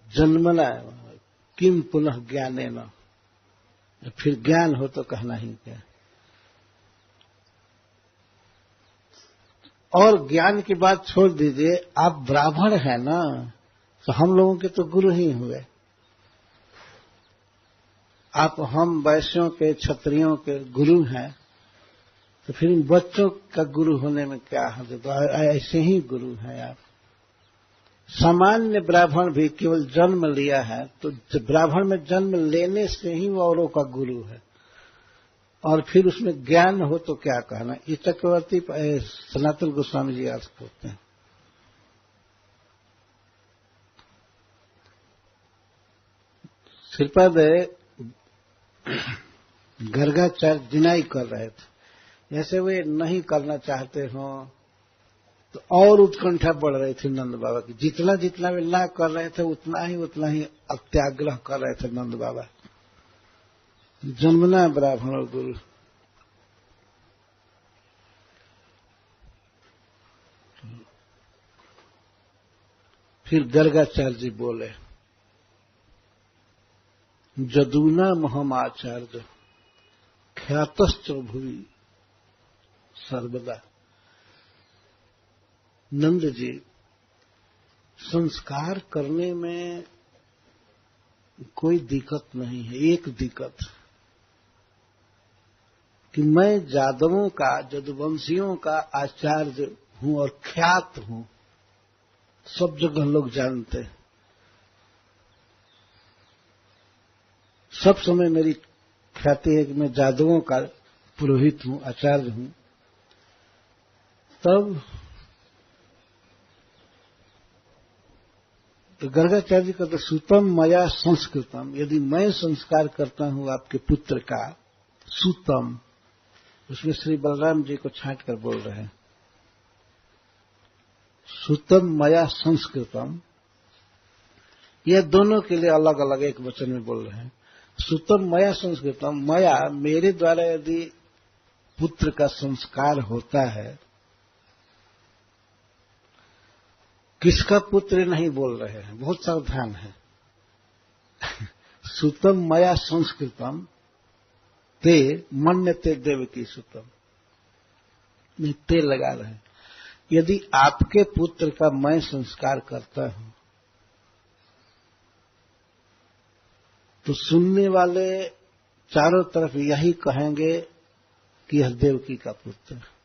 जन्मना किम पुनः ज्ञानेन, फिर ज्ञान हो तो कहना ही क्या। और ज्ञान की बात छोड़ दीजिए, आप ब्राह्मण हैं ना, तो हम लोगों के तो गुरु ही हुए। आप हम वैश्यों के, क्षत्रियों के गुरु हैं, तो फिर इन बच्चों का गुरु होने में क्या है। तो ऐसे ही गुरु हैं आप। सामान्य ब्राह्मण भी केवल जन्म लिया है, तो ब्राह्मण में जन्म लेने से ही वो औरों का गुरु है, और फिर उसमें ज्ञान हो तो क्या कहना। ये चक्रवर्ती सनातन गोस्वामी जी अर्थ करते हैं। श्रीपाद गर्गाचार्य डिनाई कर रहे थे, जैसे वे नहीं करना चाहते हो, तो और उत्कंठा बढ़ रही थी नंद बाबा की। जितना जितना वे ना कर रहे थे, उतना ही अत्याग्रह कर रहे थे नंद बाबा। जन्मना ब्राह्मण और गुरु। फिर गर्गाचार्य जी बोले, जदूना महम आचार्य ख्यातश्च भुवि सर्वदा। नंद जी, संस्कार करने में कोई दिक्कत नहीं है। एक दिक्कत, कि मैं यादवों का, यदुवंशियों का आचार्य हूं और ख्यात हूं, सब जगह लोग जानते हैं। सब समय मेरी ख्याति है कि मैं यादवों का पुरोहित हूं, आचार्य हूं। तब तो गर्गाचार्य जी कहते सुतम मया संस्कृतम, यदि मैं संस्कार करता हूं आपके पुत्र का, सुतम, उसमें श्री बलराम जी को छांट कर बोल रहे हैं, सुतम मया संस्कृतम, ये दोनों के लिए अलग अलग एक वचन में बोल रहे हैं। सुतम मया संस्कृतम, मया मेरे द्वारा यदि पुत्र का संस्कार होता है, किसका पुत्र नहीं बोल रहे हैं, बहुत सावधान है। सुतम मया संस्कृतम ते मन्यते देवकी सुतम, में ते लगा रहे हैं। यदि आपके पुत्र का मैं संस्कार करता हूं तो सुनने वाले चारों तरफ यही कहेंगे कि यह देवकी का पुत्र है।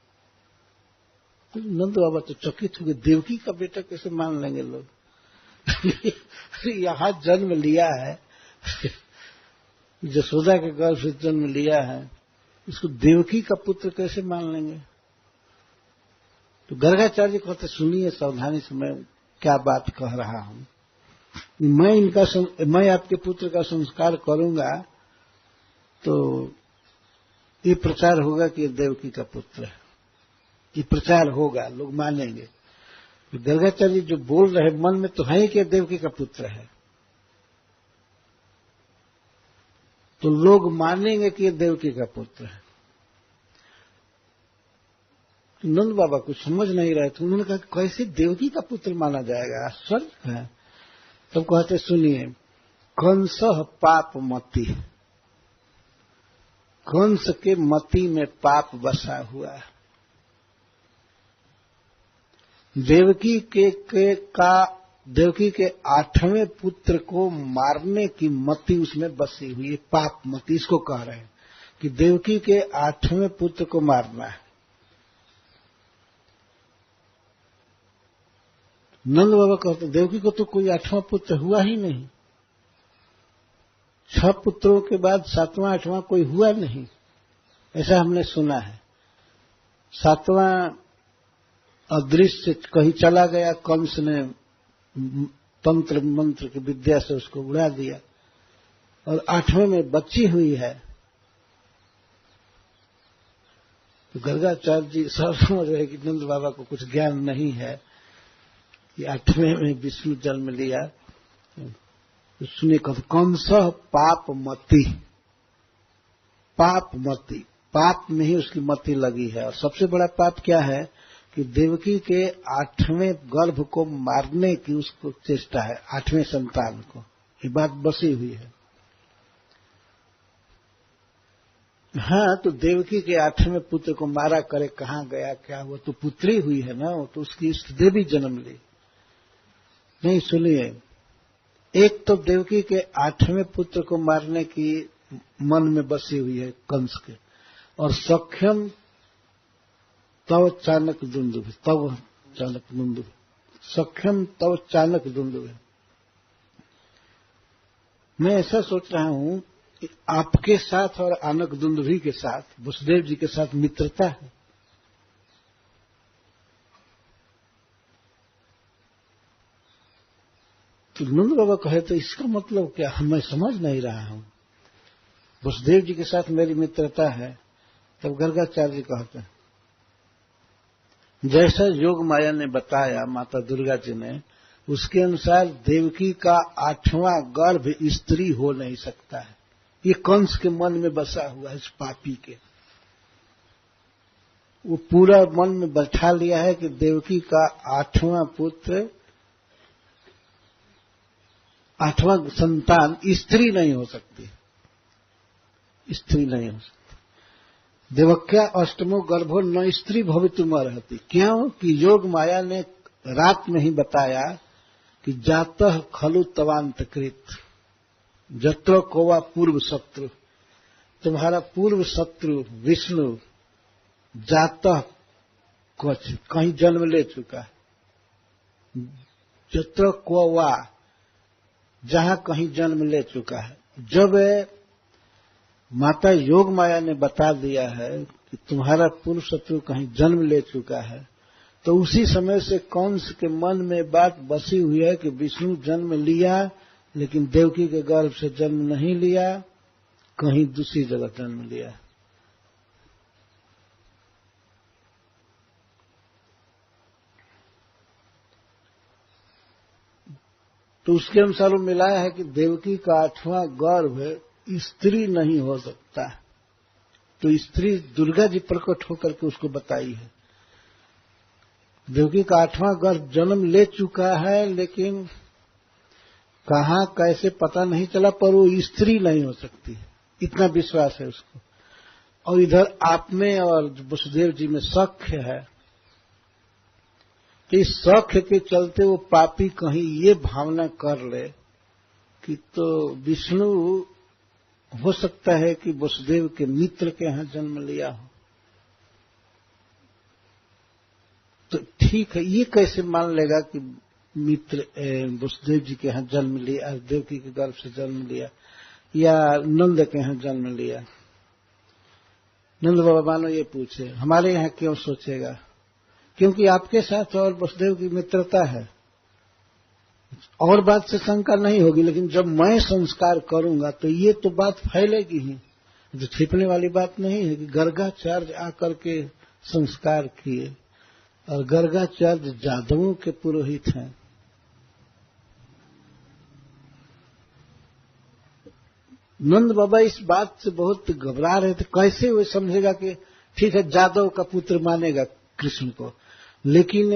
तो नंद बाबा तो चकित हो गए, देवकी का बेटा कैसे मान लेंगे लोग? यहां जन्म लिया है, यशोदा के गर्भ से जन्म लिया है, इसको देवकी का पुत्र कैसे मान लेंगे? तो गर्गाचार्य जी कहते सुनिए सावधानी से, मैं क्या बात कह रहा हूं। मैं आपके पुत्र का संस्कार करूंगा तो ये प्रचार होगा कि ये देवकी का पुत्र है, ये प्रचार होगा, लोग मानेंगे। तो गर्गाचार्य जो बोल रहे मन में तो है कि देवकी का पुत्र है, तो लोग मानेंगे कि ये देवकी का पुत्र है। नंद बाबा कुछ समझ नहीं रहे थे, उन्होंने कहा कैसे देवकी का पुत्र माना जाएगा, आश्चर्य है। तब कहते सुनिए, कंस पाप मति, कंस के मति में पाप बसा हुआ है। देवकी के 8वें पुत्र को मारने की मति उसमें बसी हुई है, पाप मति इसको कह रहे हैं कि देवकी के 8वें पुत्र को मारना है। नंद बाबा कहते देवकी को तो कोई 8वां पुत्र हुआ ही नहीं, 6 पुत्रों के बाद 7वां 8वां कोई हुआ नहीं, ऐसा हमने सुना है। 7वां अदृश्य कहीं चला गया, कंस ने तंत्र मंत्र की विद्या से उसको उड़ा दिया, और 8वें में बची हुई है। तो गर्गाचार्य जी सब समझ रहे कि नंद बाबा को कुछ ज्ञान नहीं है, कि 8वें में विष्णु जन्म लिया। तो सुनिए, कंस पाप मति, पाप मति, पाप में ही उसकी मति लगी है। और सबसे बड़ा पाप क्या है कि देवकी के 8वें गर्भ को मारने की उसको चेष्टा है, 8वें संतान को, ये बात बसी हुई है। हाँ, तो देवकी के 8वें पुत्र को मारा करे, कहां गया क्या, वो तो पुत्री हुई है ना, वो तो उसकी इष्ट देवी जन्म ली। नहीं, सुनिए, एक तो देवकी के 8वें पुत्र को मारने की मन में बसी हुई है कंस के, और सख्यम तव चाणक दुंदुभ, तव चाणक दुंदुभ, सख्यम तव चाणक दुंदुभ। मैं ऐसा सोच रहा हूं कि आपके साथ और आनक दुंदुभी के साथ, वसुदेव जी के साथ मित्रता है। तो नंद बाबा कहे तो इसका मतलब क्या, मैं समझ नहीं रहा हूं। वसुदेव जी के साथ मेरी मित्रता है। तब गर्गाचार्य जी कहते हैं, जैसा योग माया ने बताया, माता दुर्गा जी ने, उसके अनुसार देवकी का 8वां गर्भ स्त्री हो नहीं सकता है। ये कंस के मन में बसा हुआ है, इस पापी के। वो पूरा मन में बैठा लिया है कि देवकी का 8वां पुत्र, 8वां संतान स्त्री नहीं हो सकती, स्त्री नहीं हो सकती। देवक्या अष्टमो गर्भो न स्त्री भवितुम अर्हति। क्यों कि योग माया ने रात में ही बताया कि जातः खलु तवांतकृत जत्र कोवा पूर्व शत्रु। तुम्हारा पूर्व शत्रु विष्णु जातः कुछ कहीं जन्म ले चुका है, जत्र को वा, जहां कहीं जन्म ले चुका है। जब माता योग माया ने बता दिया है कि तुम्हारा पूर्व शत्रु कहीं जन्म ले चुका है, तो उसी समय से कंस के मन में बात बसी हुई है कि विष्णु जन्म लिया, लेकिन देवकी के गर्भ से जन्म नहीं लिया, कहीं दूसरी जगह जन्म लिया। तो उसके अनुसार वो मिलाया है कि देवकी का 8वां गर्भ स्त्री नहीं हो सकता, तो स्त्री दुर्गा जी प्रकट होकर के उसको बताई है। देवकी का 8वां गर्भ जन्म ले चुका है, लेकिन कहां कैसे पता नहीं चला, पर वो स्त्री नहीं हो सकती, इतना विश्वास है उसको। और इधर आप में और वसुदेव जी में सख्य है, तो इस सख्य के चलते वो पापी कहीं ये भावना कर ले कि तो विष्णु हो सकता है कि वसुदेव के मित्र के यहां जन्म लिया हो। तो ठीक है, ये कैसे मान लेगा कि मित्र वसुदेव जी के यहां जन्म लिया, देवकी के गर्भ से जन्म लिया, या नंद के यहां जन्म लिया। नंद बाबा मानो ये पूछे, हमारे यहां क्यों सोचेगा? क्योंकि आपके साथ और वसुदेव की मित्रता है, और बात से शंका नहीं होगी। लेकिन जब मैं संस्कार करूंगा तो ये तो बात फैलेगी ही, तो छिपने वाली बात नहीं है कि गर्गाचार्य आकर के संस्कार किए, और गर्गाचार्य जादवों के पुरोहित हैं। नंद बाबा इस बात से बहुत घबरा रहे थे, कैसे वो समझेगा कि ठीक है जादव का पुत्र मानेगा कृष्ण को, लेकिन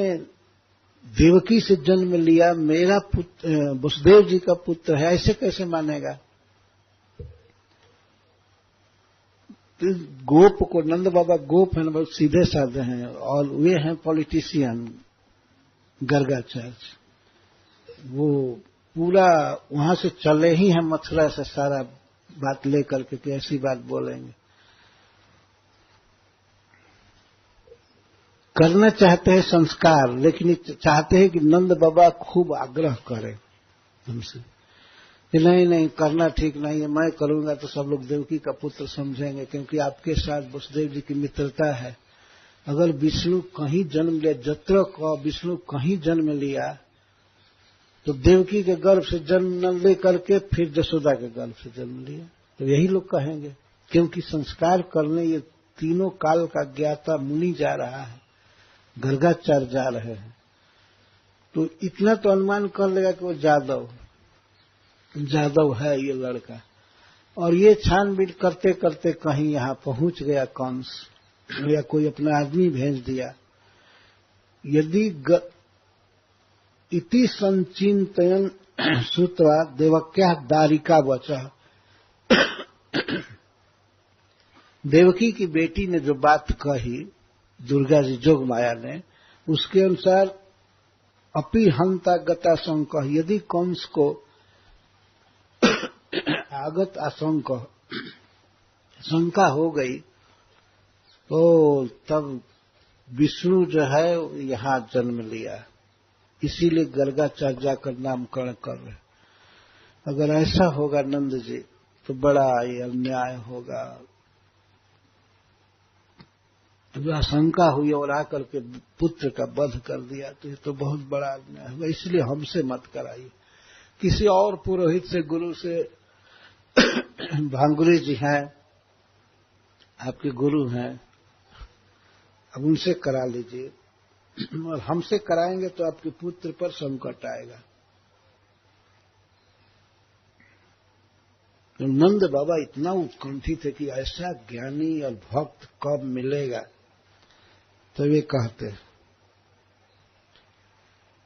देवकी से जन्म लिया, मेरा पुत्र वसुदेव जी का पुत्र है, ऐसे कैसे मानेगा? तो गोप को, नंद बाबा गोप हैं, बहुत सीधे साधे हैं, और वे हैं पॉलिटिशियन गर्गाचार्य। वो पूरा वहां से चले ही हैं मथुरा से सारा बात लेकर के कि ऐसी बात बोलेंगे। करना चाहते हैं संस्कार, लेकिन चाहते हैं कि नंद बाबा खूब आग्रह करें हमसे कि नहीं नहीं करना ठीक नहीं है, मैं करूंगा तो सब लोग देवकी का पुत्र समझेंगे, क्योंकि आपके साथ वसुदेव जी की मित्रता है। अगर विष्णु कहीं जन्म लिया, जत्र को विष्णु कहीं जन्म लिया, तो देवकी के गर्भ से जन्म न ले करके फिर जशोदा के गर्भ से जन्म लिया, तो यही लोग कहेंगे। क्योंकि संस्कार करने ये तीनों काल का ज्ञाता मुनि जा रहा है, गर्गाचार्य जा रहे हैं, तो इतना तो अनुमान कर लेगा कि वो जादव है ये लड़का। और ये छानबीन करते करते कहीं यहां पहुंच गया कंस, या कोई अपना आदमी भेज दिया। यदि इति संचिंतयन श्रुत्वा देवक्या दारिका वचः, देवकी की बेटी ने जो बात कही दुर्गा जी जोग माया ने, उसके अनुसार अपि हंता गता शंकः, यदि कंस को आगत आशंक शंका हो गई, तो तब विष्णु जो है यहां जन्म लिया, इसीलिए गर्गाचार्य जाकर नामकरण कर रहे। अगर ऐसा होगा नंद जी तो बड़ा ये अन्याय होगा। जो आशंका हुई और आकर के पुत्र का वध कर दिया, तो ये तो बहुत बड़ा अन्याय होगा, इसलिए हमसे मत कराइए, किसी और पुरोहित से, गुरु से, भांगुरी जी हैं आपके गुरु हैं, अब उनसे करा लीजिए, और हमसे कराएंगे तो आपके पुत्र पर संकट आएगा। तो नंद बाबा इतना उत्कंठित है कि ऐसा ज्ञानी और भक्त कब मिलेगा, तो वे कहते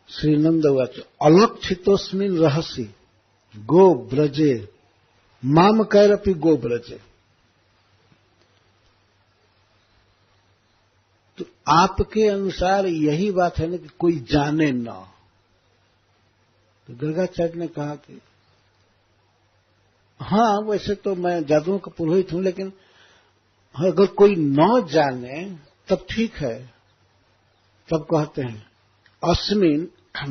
श्री नंद वाच अलक्षितोस्मिन रहसि गो ब्रजे माम कैरपि गो ब्रजे। तो आपके अनुसार यही बात है ना कि कोई जाने ना। तो गर्गाचार्य ने कहा कि हाँ, वैसे तो मैं जादुओं का पुरोहित हूं, लेकिन अगर कोई न जाने तब ठीक है। तब कहते हैं अस्मिन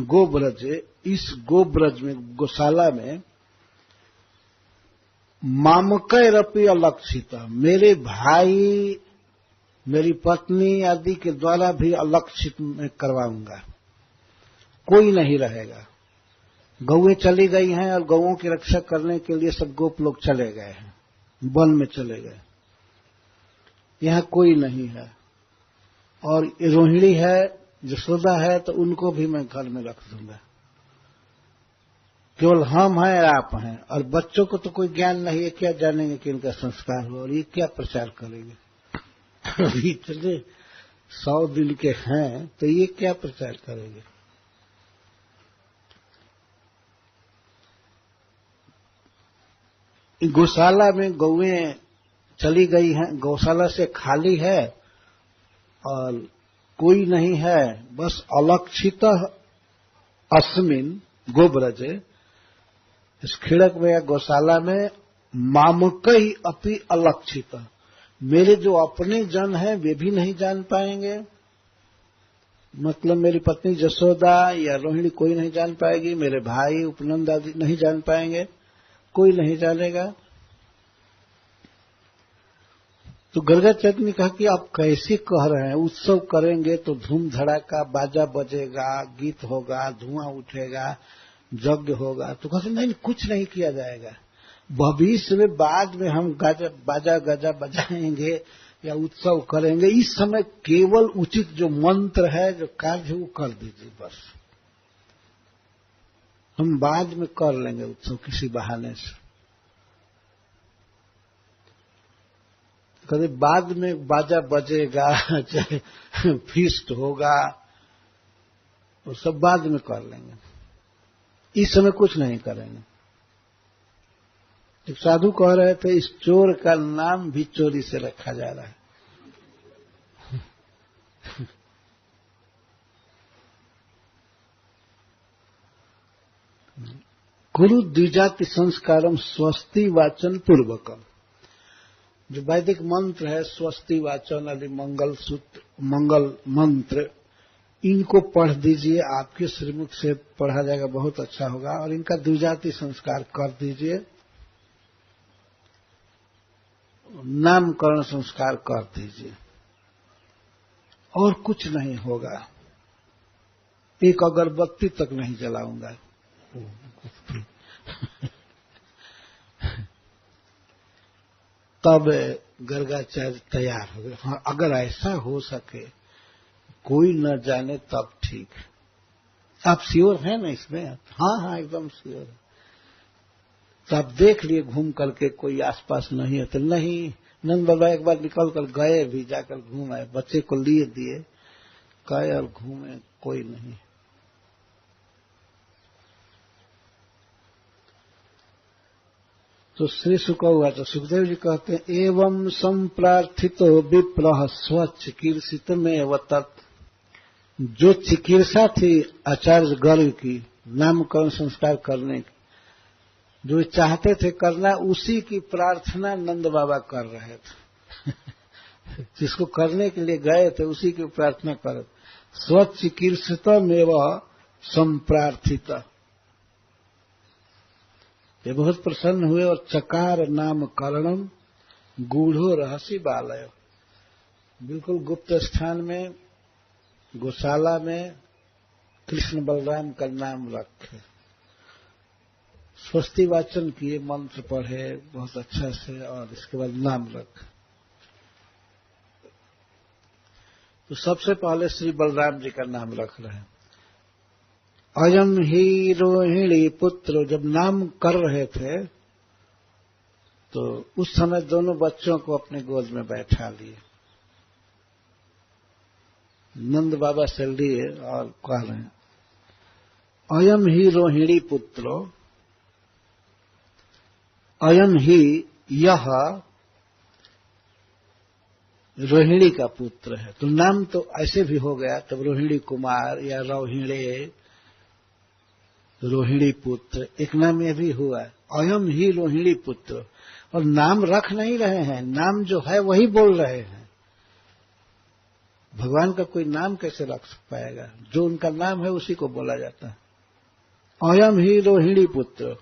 गोब्रज, इस गोब्रज में, गौशाला में, मामकैरपि अलक्षित, मेरे भाई, मेरी पत्नी आदि के द्वारा भी अलक्षित मैं करवाऊंगा, कोई नहीं रहेगा। गौएं चली गई हैं और गौओं की रक्षा करने के लिए सब गोप लोग चले गए हैं, वन में चले गए, यहां कोई नहीं है। और रोहिणी है, यशोदा है, तो उनको भी मैं घर में रख दूंगा। केवल हम हैं, आप हैं, और बच्चों को तो कोई ज्ञान नहीं है, क्या जानेंगे कि इनका संस्कार हुआ, और ये क्या प्रचार करेंगे। अभी इतने 100 दिन के हैं तो ये क्या प्रचार करेंगे। गौशाला में गौएं चली गई हैं, गौशाला से खाली है और कोई नहीं है, बस अलक्षित अस्मिन गोब्रज, इस खिड़क में या गौशाला में, मामकई अपि अलक्षित, मेरे जो अपने जन हैं वे भी नहीं जान पाएंगे। मतलब मेरी पत्नी यशोदा या रोहिणी कोई नहीं जान पाएगी, मेरे भाई उपनंद आदि नहीं जान पाएंगे, कोई नहीं जानेगा। तो गर्गाचार्य ने कहा कि आप कैसे कह रहे हैं, उत्सव करेंगे तो धूम धड़ाका, बाजा बजेगा, गीत होगा, धुआं उठेगा, यज्ञ होगा। तो कहते नहीं, कुछ नहीं किया जाएगा, भविष्य में बाद में हम बाजा गाजा बजाएंगे या उत्सव करेंगे। इस समय केवल उचित जो मंत्र है, जो कार्य है, वो कर दीजिए, बस हम बाद में कर लेंगे उत्सव किसी बहाने से। कभी बाद में बाजा बजेगा, चाहे फीस्ट होगा, वो सब बाद में कर लेंगे, इस समय कुछ नहीं करेंगे। एक साधु कह रहे थे, इस चोर का नाम भी चोरी से रखा जा रहा है। गुरु द्विजाति संस्कारम स्वस्ति वाचन पूर्वकम, जो वैदिक मंत्र है, स्वस्ति वाचन आदि मंगल सूत्र, मंगल मंत्र, इनको पढ़ दीजिए, आपके श्रीमुख से पढ़ा जाएगा, बहुत अच्छा होगा। और इनका द्विजाति संस्कार कर दीजिए, नामकरण संस्कार कर दीजिए, और कुछ नहीं होगा। एक अगरबत्ती तक नहीं जलाऊंगा। तब गर्गाचार्य तैयार हो गए। हाँ, अगर ऐसा हो सके, कोई न जाने तब ठीक है। आप श्योर हैं ना इसमें? हाँ हाँ, एकदम श्योर है। तो आप देख लिए घूम करके, कोई आसपास नहीं है तो नहीं। नंद बाबा एक बार निकल कर गए भी, जाकर घूम आए, बच्चे को लिए दिए, गए और घूमे, कोई नहीं। तो श्री सुख हुआ। तो सुखदेव जी कहते हैं, एवं संप्रार्थितो विप्रह स्वचिकीर्षित में वतत, जो चिकित्सा थी आचार्य गर्ग की नामकरण संस्कार करने की, जो चाहते थे करना, उसी की प्रार्थना नंद बाबा कर रहे थे। जिसको करने के लिए गए थे उसी की प्रार्थना कर रहे थे। स्वचिकीर्षितमेव संप्रार्थित, ये बहुत प्रसन्न हुए और चकार नामकरणम गूढ़ो रहस्य बालय, बिल्कुल गुप्त स्थान में, गौशाला में कृष्ण बलराम का नाम रखे, स्वस्ति वाचन किए, मंत्र पढ़े बहुत अच्छा से, और इसके बाद नाम रखे। तो सबसे पहले श्री बलराम जी का नाम रख रहे हैं। अयम ही रोहिणी पुत्र, जब नाम कर रहे थे तो उस समय दोनों बच्चों को अपने गोद में बैठा लिए, नंद बाबा से लिए और कह रहे हैं, अयम ही रोहिणी पुत्रो, अयम ही, यह रोहिणी का पुत्र है। तो नाम तो ऐसे भी हो गया, तब रोहिणी कुमार या रोहिणी, रोहिणी पुत्र, एक नाम यह भी हुआ। अयम ही रोहिणी पुत्र, और नाम रख नहीं रहे हैं, नाम जो है वही बोल रहे हैं। भगवान का कोई नाम कैसे रख पाएगा? जो उनका नाम है उसी को बोला जाता है। अयम ही रोहिणी पुत्र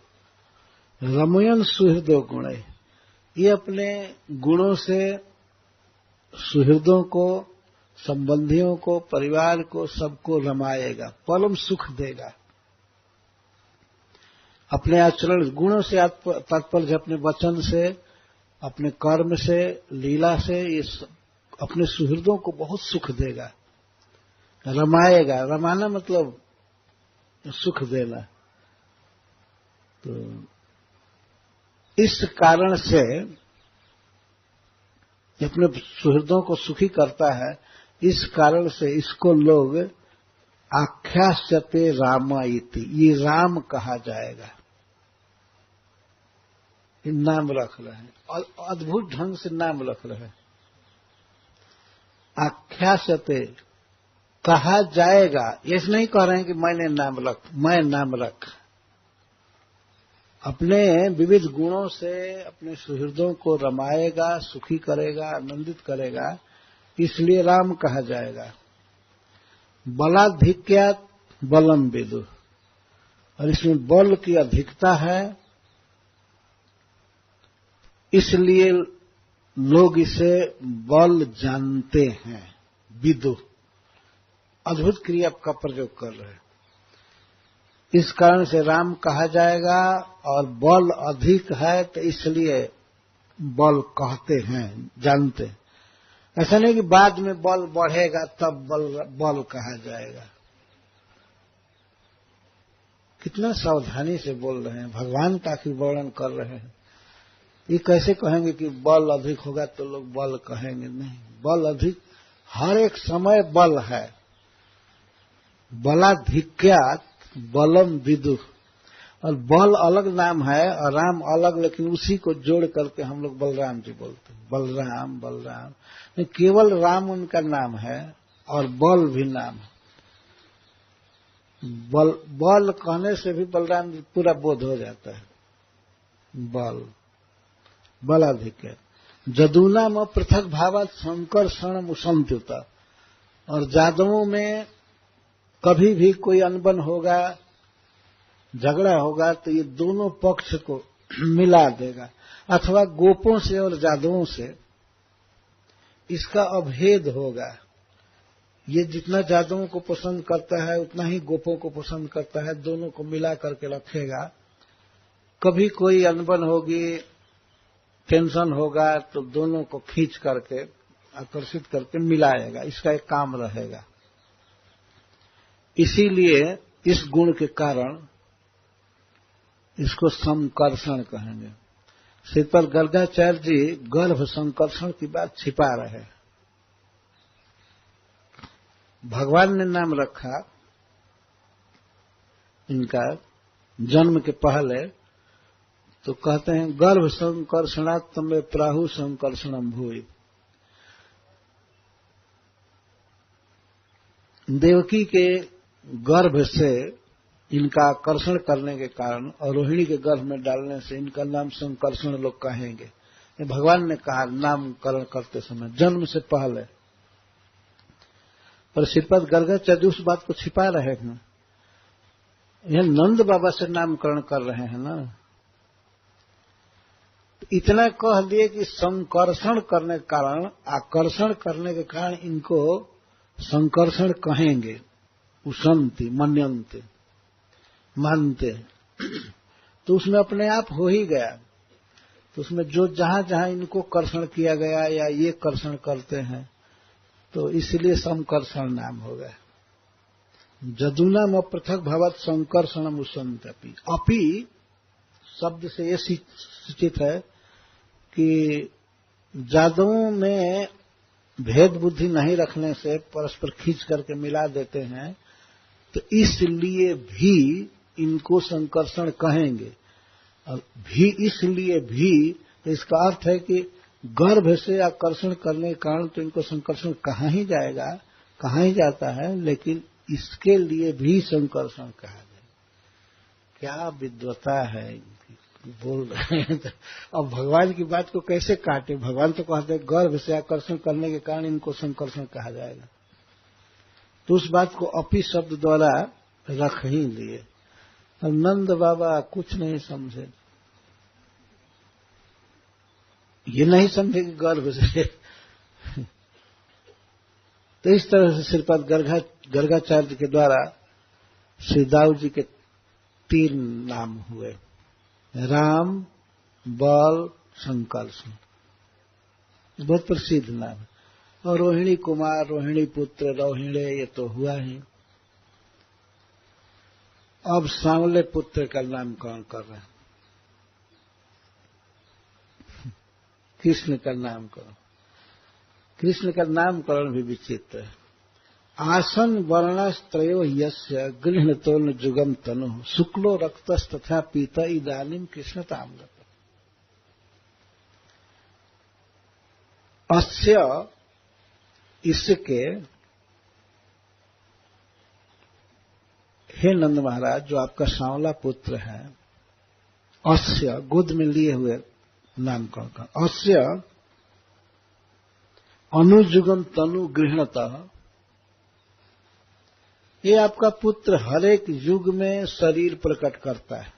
रमयन सुहृदो गुण, ये अपने गुणों से सुहृदों को, संबंधियों को, परिवार को, सबको रमाएगा, परम सुख देगा। अपने आचरण, गुणों से तात्पर्य अपने वचन से, अपने कर्म से, लीला से, ये अपने सुहृदों को बहुत सुख देगा, रमाएगा। रमाना मतलब सुख देना। तो इस कारण से अपने सुहृदों को सुखी करता है। इस कारण से इसको लोग आख्यास्यते रामा इति, ये राम कहा जाएगा, ये नाम रख रहे हैं और अद्भुत ढंग से नाम रख रहे हैं। आख्यास्यते कहा जाएगा, ये नहीं कह रहे हैं कि मैं नाम रख। अपने विविध गुणों से अपने सुहृदों को रमाएगा, सुखी करेगा, आनंदित करेगा, इसलिए राम कहा जाएगा। बलाधिक्यात् बलम विदु, और इसमें बल की अधिकता है, इसलिए लोग इसे बल जानते हैं। विदु अद्भुत क्रिया का प्रयोग कर रहे हैं। इस कारण से राम कहा जाएगा, और बल अधिक है तो इसलिए बल कहते हैं, जानते हैं। ऐसा नहीं कि बाद में बल बढ़ेगा तब बल कहा जाएगा। कितना सावधानी से बोल रहे हैं, भगवान का आखिर वर्णन कर रहे हैं। ये कैसे कहेंगे कि बल अधिक होगा तो लोग बल कहेंगे? नहीं, बल अधिक हर एक समय बल है। बलाधिक्यात् बलम विदु, और बल अलग नाम है और राम अलग, लेकिन उसी को जोड़ करके हम लोग बलराम जी बोलते हैं। बलराम बलराम नहीं, केवल राम उनका नाम है और बल भी नाम है। बल कहने से भी बलराम जी पूरा बोध हो जाता है। बलाधिक्य जदूनाम पृथक भावात् संकर्षण मुसंत्युता, और जादवों में कभी भी कोई अनबन होगा, झगड़ा होगा तो ये दोनों पक्ष को मिला देगा, अथवा गोपों से और जादवों से इसका अभेद होगा। ये जितना जादवों को पसंद करता है उतना ही गोपों को पसंद करता है, दोनों को मिला करके रखेगा। कभी कोई अनबन होगी, टेंशन होगा तो दोनों को खींच करके, आकर्षित करके मिलाएगा, इसका एक काम रहेगा। इसीलिए इस गुण के कारण इसको संकर्षण कहेंगे। श्रीपद गर्गाचार्य जी गर्भ संकर्षण की बात छिपा रहे। भगवान ने नाम रखा इनका जन्म के पहले, तो कहते हैं गर्भ संकर्षणात् तमे प्राहु संकर्षणम भूय। देवकी के गर्भ से इनका आकर्षण करने के कारण और रोहिणी के गर्भ में डालने से इनका नाम संकर्षण लोग कहेंगे। ये भगवान ने कहा नामकरण करते समय, जन्म से पहले। पर श्रीपद गर्गाचार्य उस बात को छिपा रहे हैं। यह नंद बाबा से नामकरण कर रहे हैं ना, इतना कह दिए कि संकर्षण करने के कारण, आकर्षण करने के कारण इनको संकर्षण कहेंगे। उशंति मन्यन्ते, मानते, तो उसमें अपने आप हो ही गया। तो उसमें जो जहां जहां इनको कर्षण किया गया या ये कर्षण करते हैं, तो इसलिए संकर्षण नाम हो गया। जदूनाम अपृथक भवत् संकर्षणम उशंत्यपि। अपि शब्द से ये सूचित है कि जादवों में भेद बुद्धि नहीं रखने से परस्पर खींच करके मिला देते हैं, तो इसलिए भी इनको संकर्षण कहेंगे। और भी इसलिए भी, तो इसका अर्थ है कि गर्भ से आकर्षण करने के कारण तो इनको संकर्षण कहाँ ही जाएगा, कहाँ ही जाता है, लेकिन इसके लिए भी संकर्षण कहा जाए। क्या विद्वता है इनकी, बोल रहे हैं तो अब भगवान की बात को कैसे काटे? भगवान तो कहते हैं गर्भ से आकर्षण करने के कारण इनको संकर्षण कहा जाएगा, तो उस बात को अपी शब्द द्वारा रख ही लिए। और नंद बाबा कुछ नहीं समझे, ये नहीं समझे कि गर्भ से तो इस तरह से श्रीपाद गर्गाचार्य के द्वारा श्री दाऊ जी के 3 नाम हुए, राम, बल, संकर्षण, बहुत प्रसिद्ध नाम है। और रोहिणी कुमार, रोहिणी पुत्र, रोहिणे, ये तो हुआ ही। अब सांवले पुत्र का नामकरण कर रहे हैं, कृष्ण का नामकरण। कृष्ण का नामकरण भी विचित्र है। आसन वर्णस्त्रयो यस्य गृह्णतो न जुगम तनु शुक्लो रक्तस्तथा पीत इदानीम कृष्णताम गत। अस्य, इसके, हे नंद महाराज जो आपका सांवला पुत्र है, अस्य गोद में लिए हुए नामकरण का, अस्य अनुजुगम तनु गृह्णतः, ये आपका पुत्र हर एक युग में शरीर प्रकट करता है,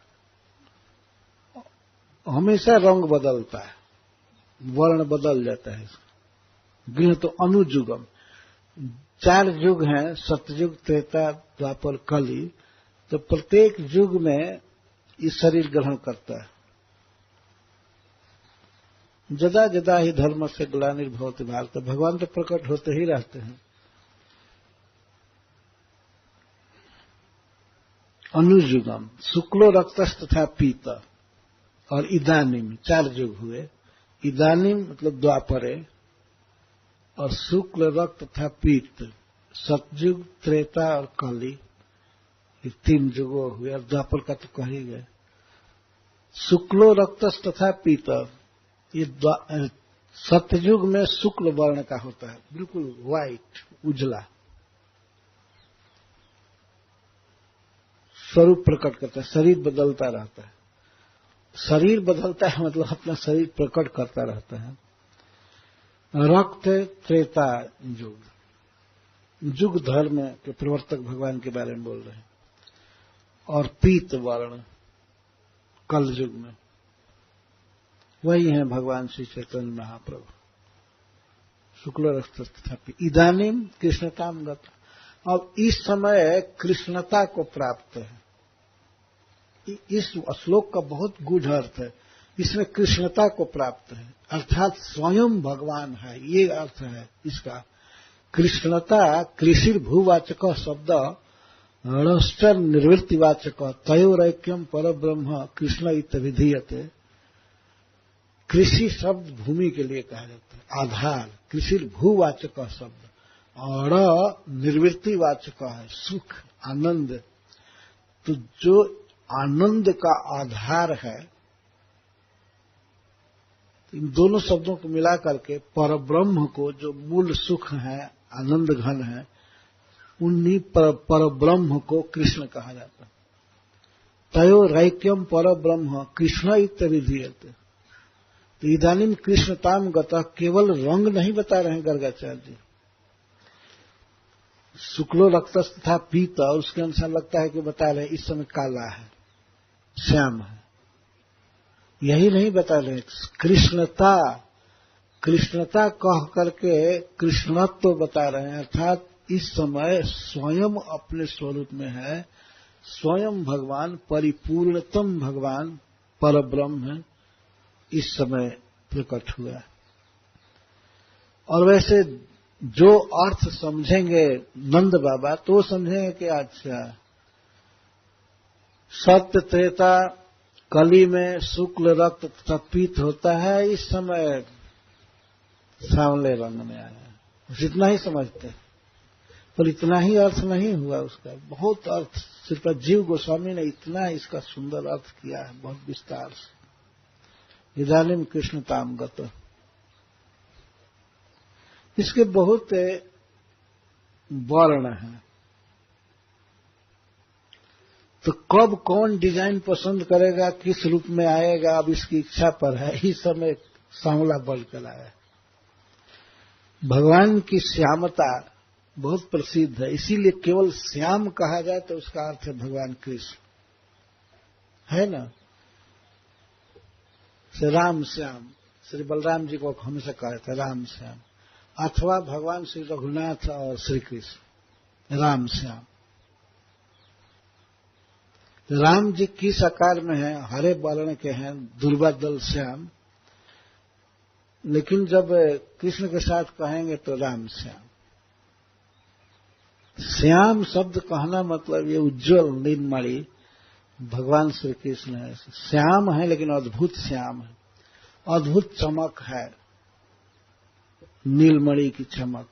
हमेशा रंग बदलता है, वर्ण बदल जाता है इसका। गृह तो अनुजुगम, 4 युग हैं, सतयुग, त्रेता, द्वापर, कली, तो प्रत्येक युग में इस शरीर ग्रहण करता है। जदा जदा ही धर्म से ग्लानिर्भवति भारत, भगवान तो प्रकट होते ही रहते हैं। अनुयुगम, शुक्लो रक्तस् तथा पीत, और इदानीम 4 युग हुए। इदानीम मतलब द्वापरे, और शुक्ल रक्त तथा पीत सतयुग, त्रेता और कली, ये 3 युगों हुए। और द्वापर का तो कह ही गए। शुक्लो रक्तस् तथा पीत, ये सतयुग में शुक्ल वर्ण का होता है, बिल्कुल व्हाइट, उजला स्वरूप प्रकट करता है, शरीर बदलता रहता है। शरीर बदलता है मतलब अपना शरीर प्रकट करता रहता है। रक्त, त्रेता युग, युग धर्म के प्रवर्तक भगवान के बारे में बोल रहे हैं। और पीत वर्ण कल युग में, वही है भगवान श्री चैतन्य महाप्रभु। शुक्ल रक्त तथा इदानीम कृष्णताम गत, अब इस समय कृष्णता को प्राप्त है। इस श्लोक का बहुत गूढ़ अर्थ है, इसमें कृष्णता को प्राप्त है, अर्थात स्वयं भगवान है, ये अर्थ है इसका। कृष्णता कृषिर भूवाचक शब्द णश्चर निर्वृत्तिवाचक तयोरैक्यम परब्रह्म कृष्ण इत्यभिधीयते। कृषि शब्द भूमि के लिए कहा जाता है, आधार। कृषिर भूवाचक शब्द, और निर्वृत्तिवाचक है, सुख, आनंद। तो जो आनंद का आधार है, इन दोनों शब्दों को मिला करके परब्रह्म को, जो मूल सुख है, आनंद घन है, उन्हीं परब्रह्म को कृष्ण कहा जाता है। तयोरैक्यम परब्रह्म कृष्ण इत्यभिधीयते। तो इदानीम कृष्णताम गतः केवल रंग नहीं बता रहे हैं गर्गाचार्य जी। शुक्लो रक्तस् तथा पीत, उसके अनुसार लगता है कि बता रहे इस समय काला है, श्याम है, यही नहीं बता रहे। कृष्णता, कृष्णता कह करके कृष्णत्व बता रहे हैं, अर्थात इस समय स्वयं अपने स्वरूप में है, स्वयं भगवान, परिपूर्णतम भगवान परब्रह्म है, इस समय प्रकट हुआ। और वैसे जो अर्थ समझेंगे नंद बाबा, तो समझेंगे कि अच्छा सत्य त्रेता कली में शुक्ल रक्त तथा पीत होता है, इस समय सांवले रंग में आया, जितना ही समझते हैं। पर इतना ही अर्थ नहीं हुआ उसका, बहुत अर्थ। सिर्फ जीव गोस्वामी ने इतना इसका सुंदर अर्थ किया है, बहुत विस्तार से। इदानीम कृष्णताम गत, इसके बहुत वर्ण हैं। तो कब कौन डिजाइन पसंद करेगा, किस रूप में आएगा, अब इसकी इच्छा पर है। इस समय सांवला बल कर आया। भगवान की श्यामता बहुत प्रसिद्ध है, इसीलिए केवल श्याम कहा जाए तो उसका अर्थ है भगवान कृष्ण, है ना। श्री राम श्याम, श्री बलराम जी को हमेशा कहा था राम श्याम, अथवा भगवान श्री रघुनाथ और श्री कृष्ण राम श्याम। राम जी किस आकार में है, हरे वर्ण के हैं, दुर्वादल श्याम, लेकिन जब कृष्ण के साथ कहेंगे तो राम श्याम। श्याम शब्द कहना मतलब ये उज्जवल नीलमणि भगवान श्री कृष्ण है। श्याम है लेकिन अद्भुत श्याम है, अद्भुत चमक है, नीलमणि की चमक।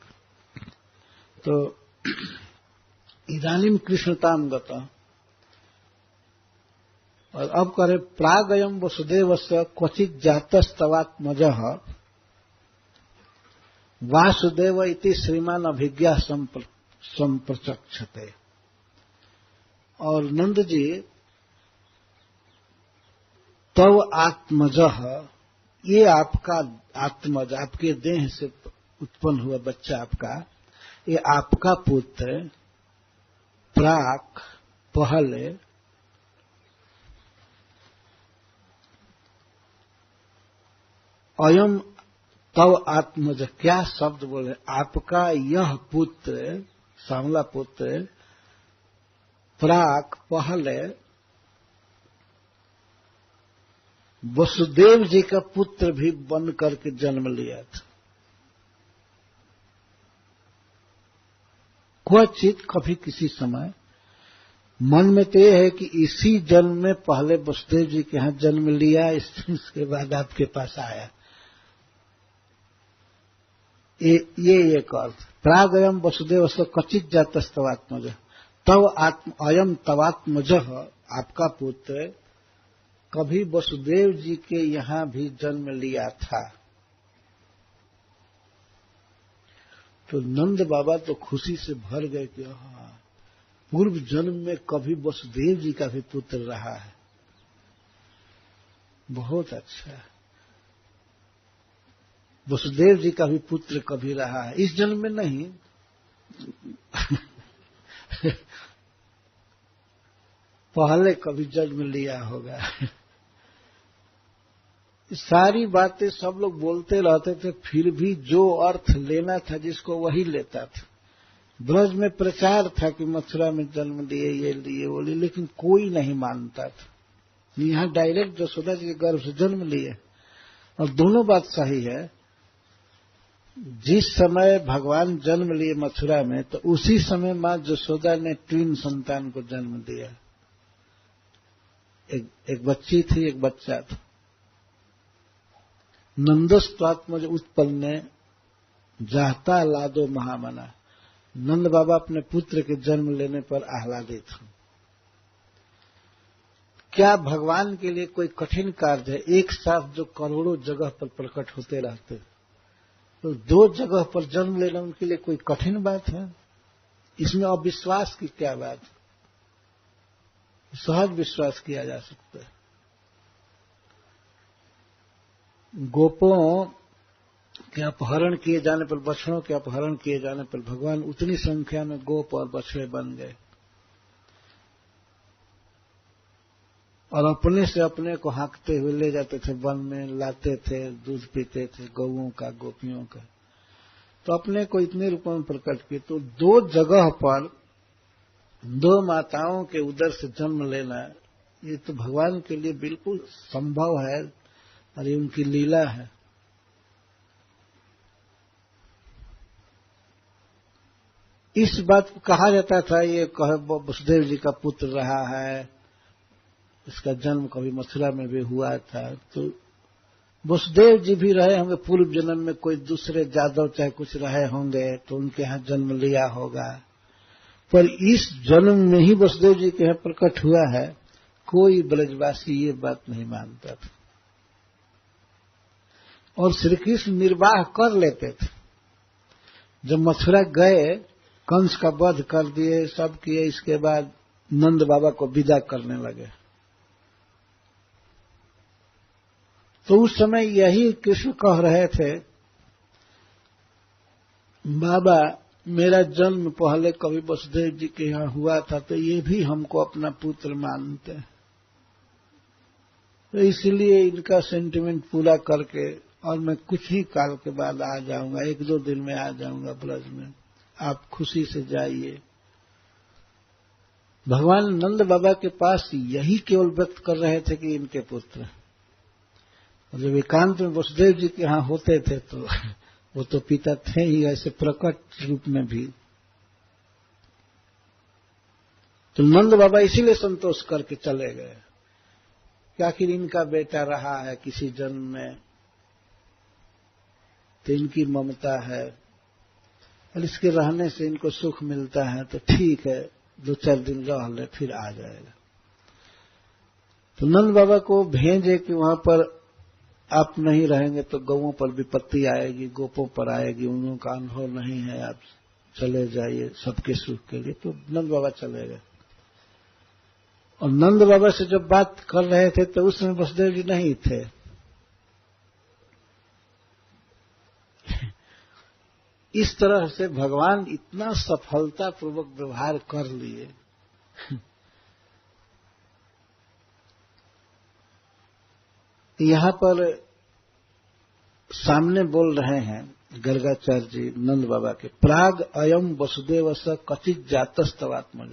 तो इदानीम कृष्णताम गता, और अब करे प्रागयम वसुदेवस्य क्वचित जातस्तवात्मजः वासुदेव इति श्रीमान अभिज्ञा संप्रचक्षते। और नंद जी तव आत्मजः, ये आपका आत्मज, आपके देह से उत्पन्न हुआ बच्चा आपका, ये आपका पुत्र प्राक पहले अयम तव आत्मज, क्या शब्द बोले, आपका यह पुत्र, सांवला पुत्र प्राक पहले वसुदेव जी का पुत्र भी बन करके जन्म लिया था। क्वचित, कभी किसी समय, मन में तो यह है कि इसी जन्म में पहले वसुदेव जी के यहां जन्म लिया, इसके बाद आपके पास आया। ये एक अर्थ। प्रागयम वसुदेव क्वचित जातस्तवात्मज, तव आत्म अयम तवात्मज, आपका पुत्र कभी वसुदेव जी के यहां भी जन्म लिया था। तो नंद बाबा तो खुशी से भर गए कि हाँ, पूर्व जन्म में कभी वसुदेव जी का भी पुत्र रहा है, बहुत अच्छा है। वसुदेव जी का भी पुत्र कभी रहा है, इस जन्म में नहीं पहले कभी जन्म लिया होगा। सारी बातें सब लोग बोलते रहते थे, फिर भी जो अर्थ लेना था जिसको वही लेता था। ब्रज में प्रचार था कि मथुरा में जन्म लिए, ये लिए वो लिए, लेकिन कोई नहीं मानता था। यहां डायरेक्ट यशोदा जी के गर्भ से जन्म लिए। और दोनों बात सही है, जिस समय भगवान जन्म लिए मथुरा में, तो उसी समय मां यशोदा ने ट्विन संतान को जन्म दिया। एक बच्ची थी, एक बच्चा था। नंदस्त्वात्मज उत्पन्न जाता लादो महामना, नंद बाबा अपने पुत्र के जन्म लेने पर आह्लादित हूं। क्या भगवान के लिए कोई कठिन कार्य है? एक साथ जो करोड़ों जगह पर प्रकट होते रहते, तो दो जगह पर जन्म लेना उनके लिए कोई कठिन बात है? इसमें अविश्वास की क्या बात? सहज विश्वास किया जा सकता है। गोपों के अपहरण किए जाने पर, बछड़ों के अपहरण किए जाने पर भगवान उतनी संख्या में गोप और बछड़े बन गए और अपने से अपने को हाँकते हुए ले जाते थे, वन में लाते थे, दूध पीते थे गौओं का, गोपियों का। तो अपने को इतने रूपों में प्रकट किए। तो दो जगह पर दो माताओं के उदर से जन्म लेना, ये तो भगवान के लिए बिल्कुल संभव है और ये उनकी लीला है। इस बात को कहा जाता था, ये वसुदेव जी का पुत्र रहा है, इसका जन्म कभी मथुरा में भी हुआ था। तो वसुदेव जी भी रहे होंगे पूर्व जन्म में, कोई दूसरे जादव चाहे कुछ रहे होंगे तो उनके यहां जन्म लिया होगा, पर इस जन्म में ही वसुदेव जी के यहां प्रकट हुआ है। कोई ब्रजवासी ये बात नहीं मानता था। और श्री कृष्ण निर्वाह कर लेते थे। जब मथुरा गए, कंस का वध कर दिए, सब किए, इसके बाद नंद बाबा को विदा करने लगे। तो उस समय यही कृष्ण कह रहे थे, बाबा मेरा जन्म पहले कभी वसुदेव जी के यहाँ हुआ था, तो ये भी हमको अपना पुत्र मानते हैं, तो इसलिए इनका सेंटिमेंट पूरा करके और मैं कुछ ही काल के बाद आ जाऊंगा, 1-2 दिन में आ जाऊंगा ब्रज में, आप खुशी से जाइए। भगवान नंद बाबा के पास यही केवल व्यक्त कर रहे थे कि इनके पुत्र, और जब एकांत में वसुदेव जी के यहाँ होते थे तो वो तो पिता थे ही, ऐसे प्रकट रूप में भी। तो नंद बाबा इसीलिए संतोष करके चले गए कि आखिर इनका बेटा रहा है किसी जन्म में, तो इनकी ममता है और इसके रहने से इनको सुख मिलता है, तो ठीक है 2-4 दिन रह ले फिर आ जाएगा। तो नंद बाबा को भेजे कि वहां पर आप नहीं रहेंगे तो गौओं पर विपत्ति आएगी, गोपों पर आएगी, उन लोगों का अनुभव नहीं है, आप चले जाइए सबके सुख के लिए। तो नंद बाबा चले गए। और नंद बाबा से जब बात कर रहे थे तो उस समय वसुदेव जी नहीं थे। इस तरह से भगवान इतना सफलतापूर्वक व्यवहार कर लिए। यहां पर सामने बोल रहे हैं गर्गाचार्य जी नंद बाबा के, प्राग अयम वसुदेव स कचित जातस्तवात्मज,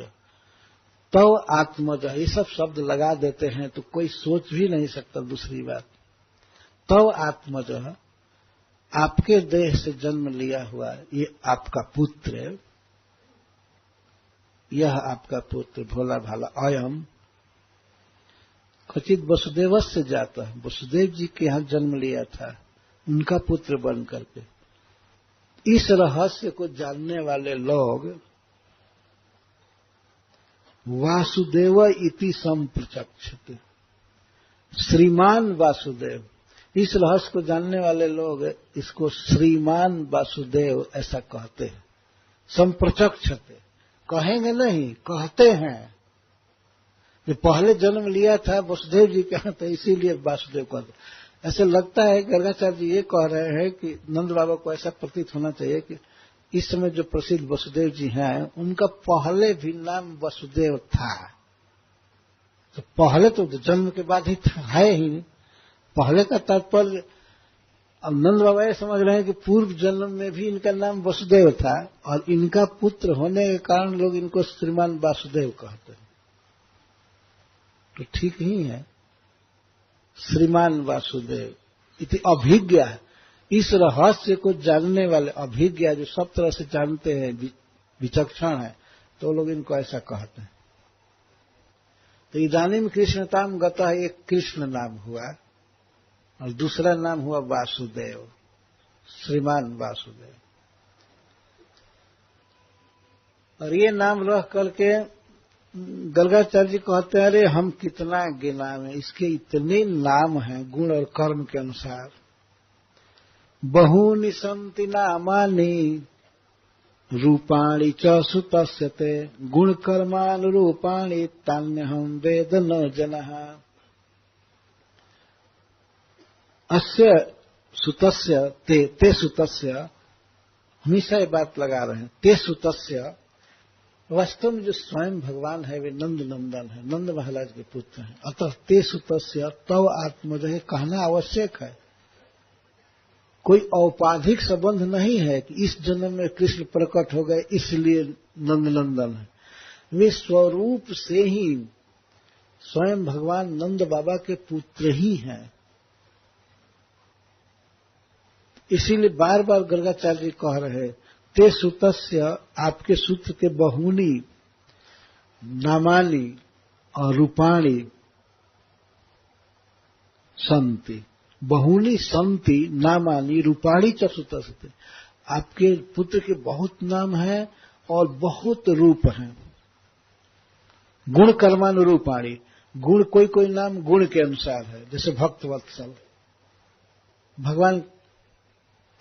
तव आत्मज, ये सब शब्द लगा देते हैं तो कोई सोच भी नहीं सकता। दूसरी बात, तव आत्मज, आपके देह से जन्म लिया हुआ ये आपका पुत्र, यह आपका पुत्र भोला भाला, अयम कचित वसुदेव से जाता है, वसुदेव जी के यहां जन्म लिया था, उनका पुत्र बन करके। इस रहस्य को जानने वाले लोग वासुदेव इति संप्रचक्षते, श्रीमान वासुदेव, इस रहस्य को जानने वाले लोग इसको श्रीमान वासुदेव ऐसा कहते हैं। संप्रचक्षते, कहेंगे नहीं, कहते हैं। जो पहले जन्म लिया था वसुदेव जी का, तो इसीलिए वासुदेव कहते। ऐसे लगता है गर्गाचार्य जी ये कह रहे हैं कि नंद बाबा को ऐसा प्रतीत होना चाहिए कि इस समय जो प्रसिद्ध वसुदेव जी हैं उनका पहले भी नाम वसुदेव था। तो पहले तो जन्म के बाद ही है ही नहीं, पहले का तात्पर्य। अब नंद बाबा ये समझ रहे हैं कि पूर्व जन्म में भी इनका नाम वसुदेव था और इनका पुत्र होने के कारण लोग इनको श्रीमान वासुदेव कहते हैं। तो ठीक ही है, श्रीमान वासुदेव इति अभिज्ञा, इस रहस्य को जानने वाले अभिज्ञा, जो सब तरह से जानते हैं, विचक्षण है, तो लोग इनको ऐसा कहते हैं। तो इदानीम कृष्णताम गतः, एक कृष्ण नाम हुआ और दूसरा नाम हुआ वासुदेव, श्रीमान वासुदेव। और ये नाम रह करके गर्गाचार्य जी कहते हैं, अरे हम कितना गिनावे, इसके इतने नाम हैं गुण और कर्म के अनुसार। बहूनि सन्ति नामानि रूपाणि च सुतस्यते, गुण कर्मानुरूपाणि तान्यहं वेद न जनः। अस्य सुतस्य ते सुतस्य, हमेशा ये बात लगा रहे हैं, ते सुतस्य, वास्तव में जो स्वयं भगवान है वे नंद नंदन है, नंद महाराज के पुत्र हैं। अतः ते सुतस्य तव आत्मज कहना आवश्यक है। कोई औपाधिक संबंध नहीं है कि इस जन्म में कृष्ण प्रकट हो गए इसलिए नंद नंदन है। वे स्वरूप से ही स्वयं भगवान नंद बाबा के पुत्र ही हैं। इसीलिए बार बार गर्गाचार्य जी कह रहे, ते सुतस्य, आपके सूत्र के बहुनी नामानी और रूपाणी संति, बहुनी संति नामानी रूपाणी च सुतस्य, आपके पुत्र के बहुत नाम हैं और बहुत रूप हैं। गुण कर्मानुरूपाणी, गुण कोई कोई नाम गुण के अनुसार है, जैसे भक्तवत्सल, भगवान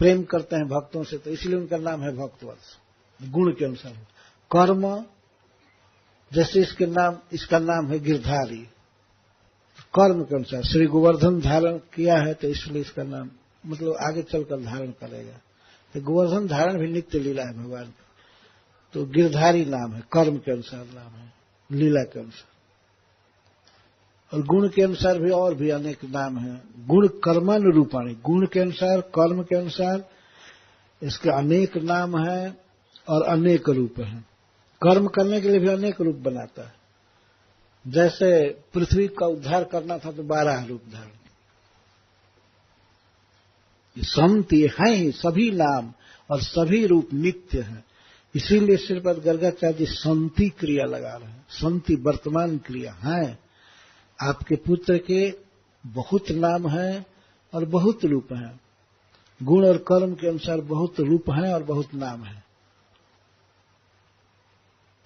प्रेम करते हैं भक्तों से तो इसलिए उनका नाम है भक्तवत्सल, गुण के अनुसार। कर्म, जैसे इसका नाम है गिरधारी, कर्म के अनुसार श्री गोवर्धन धारण किया है तो इसलिए इसका नाम मतलब आगे चलकर धारण करेगा। तो गोवर्धन धारण भी नित्य लीला है भगवान की, तो गिरधारी नाम है, कर्म के अनुसार नाम है, लीला के अनुसार। और गुण के अनुसार भी और भी अनेक नाम हैं। गुण कर्मानुरूपाणी, गुण के अनुसार, कर्म के अनुसार इसके अनेक नाम हैं और अनेक रूप हैं। कर्म करने के लिए भी अनेक रूप बनाता है। जैसे पृथ्वी का उद्धार करना था तो 12 रूप धारण। संति है ही, सभी नाम और सभी रूप नित्य हैं। इसीलिए श्रीपद गर्गाचार्य जी संति क्रिया लगा रहे हैं। संति वर्तमान क्रिया है। आपके पुत्र के बहुत नाम हैं और बहुत रूप हैं। गुण और कर्म के अनुसार बहुत रूप हैं और बहुत नाम हैं।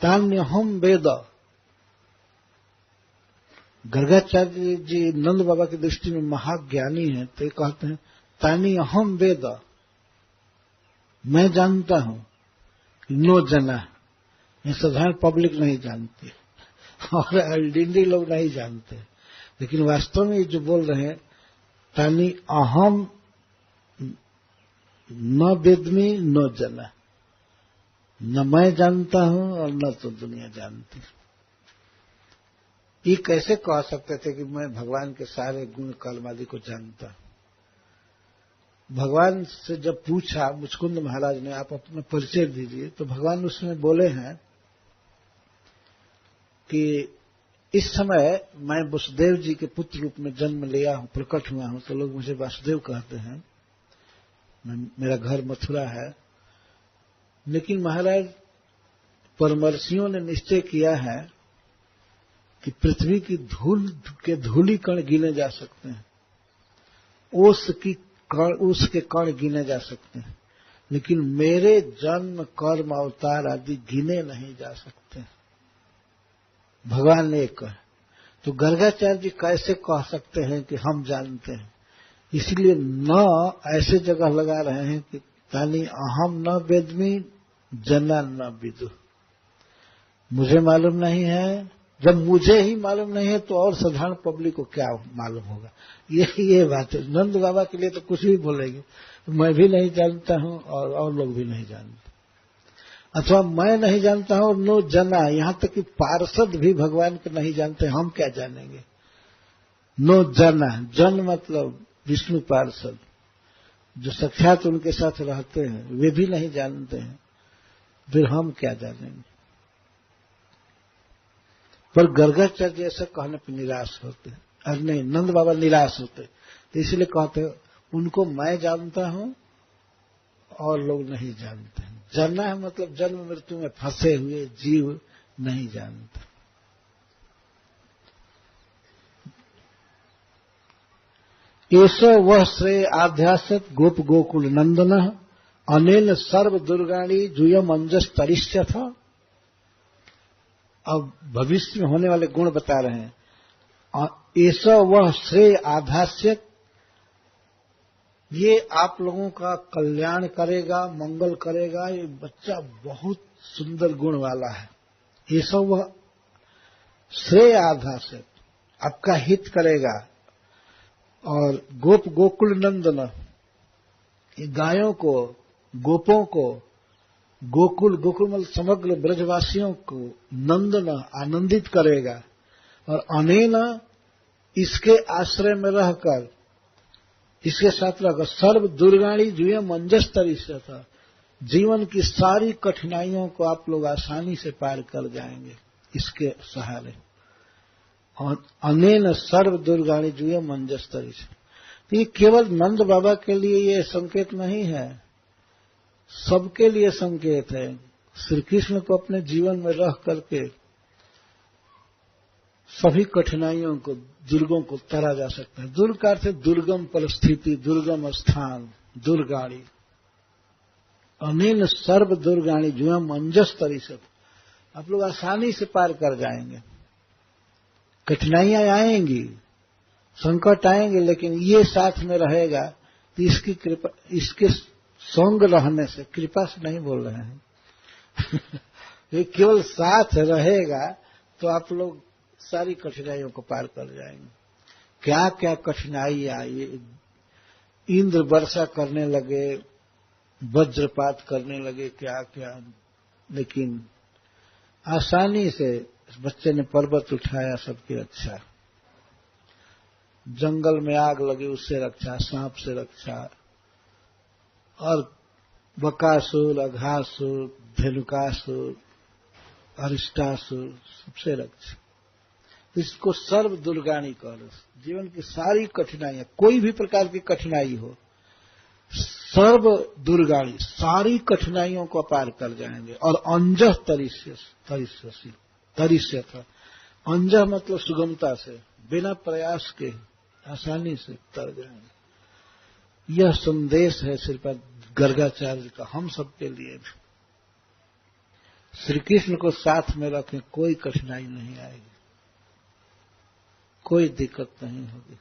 तान्यहम वेद, गर्गाचार्य जी नंद बाबा की दृष्टि में महाज्ञानी हैं, तो ये कहते हैं तानी अहम वेद, मैं जानता हूं, नो जना, ये साधारण पब्लिक नहीं जानती और अल्डिंडी लोग नहीं जानते। लेकिन वास्तव में जो बोल रहे हैं तानी अहम न वेदमी न जना, न मैं जानता हूं और न तो दुनिया जानती। ये कैसे कह सकते थे कि मैं भगवान के सारे गुण कर्म आदि को जानता हूं? भगवान से जब पूछा मुचकुंद महाराज ने, आप अपना परिचय दीजिए, तो भगवान उसमें बोले हैं कि इस समय मैं वसुदेव जी के पुत्र रूप में जन्म लिया हूं, प्रकट हुआ हूं, तो लोग मुझे वासुदेव कहते हैं। मेरा घर मथुरा है। लेकिन महाराज परमर्षियों ने निश्चय किया है कि पृथ्वी की धूल के धूली कण गिने जा सकते हैं, ओस के कण गिने जा सकते हैं, लेकिन मेरे जन्म कर्म अवतार आदि गिने नहीं जा सकते। भगवान ने एक कहा। तो गर्गाचार्य जी कैसे कह सकते हैं कि हम जानते हैं? इसलिए न ऐसे जगह लगा रहे हैं कि तानी अहम न वेदमी जना न विदु, मुझे मालूम नहीं है। जब मुझे ही मालूम नहीं है तो और साधारण पब्लिक को क्या मालूम होगा? ये बात है। नंद बाबा के लिए तो कुछ भी बोलेंगे, मैं भी नहीं जानता हूं और लोग भी नहीं जानते, अथवा मैं नहीं जानता हूं और नो जना, यहां तक कि पार्षद भी भगवान को नहीं जानते, हम क्या जानेंगे? नो जना, जन मतलब विष्णु पार्षद जो साक्षात उनके साथ रहते हैं, वे भी नहीं जानते हैं, फिर हम क्या जानेंगे? पर गर्गाचार्य ऐसा कहने पर निराश होते हैं। अरे नहीं, नंद बाबा निराश होते, तो इसलिए कहते हैं उनको मैं जानता हूं और लोग नहीं जानते हैं। जानना है मतलब जन्म मृत्यु में फंसे हुए जीव नहीं जानते। ऐसा वह श्रेय आध्यासत गोप गोकुल नंदन अनेन सर्व दुर्गाणी जुयम अंजस तरिष्य था। अब भविष्य में होने वाले गुण बता रहे हैं। ऐसा वह श्रेय आधास्यत, ये आप लोगों का कल्याण करेगा, मंगल करेगा। ये बच्चा बहुत सुंदर गुण वाला है। ऐसा वह श्रेय आधास्यत, आपका हित करेगा। और गोप गोकुल नंदन, ये गायों को, गोपों को, गोकुल मतलब समग्र ब्रजवासियों को नंदन आनंदित करेगा। और अनेन, इसके आश्रय में रहकर, इसके साथ रहकर सर्व दुर्गाणी जुए मंजस्तरी से था, जीवन की सारी कठिनाइयों को आप लोग आसानी से पार कर जाएंगे इसके सहारे। और अनेन सर्व दुर्गाणी जुए मंजस्तरी से, तो ये केवल नंद बाबा के लिए ये संकेत नहीं है, सबके लिए संकेत है। श्री कृष्ण को अपने जीवन में रह करके सभी कठिनाइयों को, दुर्गों को तरा जा सकता है। दुर्ग का अर्थ है दुर्गम परिस्थिति, दुर्गम स्थान, दुर्गाणी। अनेन सर्व दुर्गाणी जुएम अंजस तरिसत, आप लोग आसानी से पार कर जाएंगे। कठिनाइयां आएंगी, संकट आएंगे, लेकिन ये साथ में रहेगा तो इसकी कृपा, इसके संग रहने से, कृपा से नहीं बोल रहे हैं ये केवल साथ रहेगा तो आप लोग सारी कठिनाइयों को पार कर जाएंगे। क्या क्या कठिनाई आई, इंद्र वर्षा करने लगे, वज्रपात करने लगे, क्या क्या, लेकिन आसानी से बच्चे ने पर्वत उठाया, सबकी रक्षा। जंगल में आग लगी, उससे रक्षा, सांप से रक्षा, और बकासुर, अघासुर, धेनुकासुर, अरिष्टासुर, सबसे रक्षा। इसको सर्व दुर्गाणी कहो। जीवन की सारी कठिनाइयां, कोई भी प्रकार की कठिनाई हो, सर्व दुर्गाणी, सारी कठिनाइयों को पार कर जाएंगे। और अंजह तरिष्य था। अंजह मतलब सुगमता से, बिना प्रयास के आसानी से तर जाएंगे। यह संदेश है श्रीपाद गर्गाचार्य का हम सबके लिए भी। श्री कृष्ण को साथ में रखें, कोई कठिनाई नहीं आएगी, कोई दिक्कत नहीं होगी।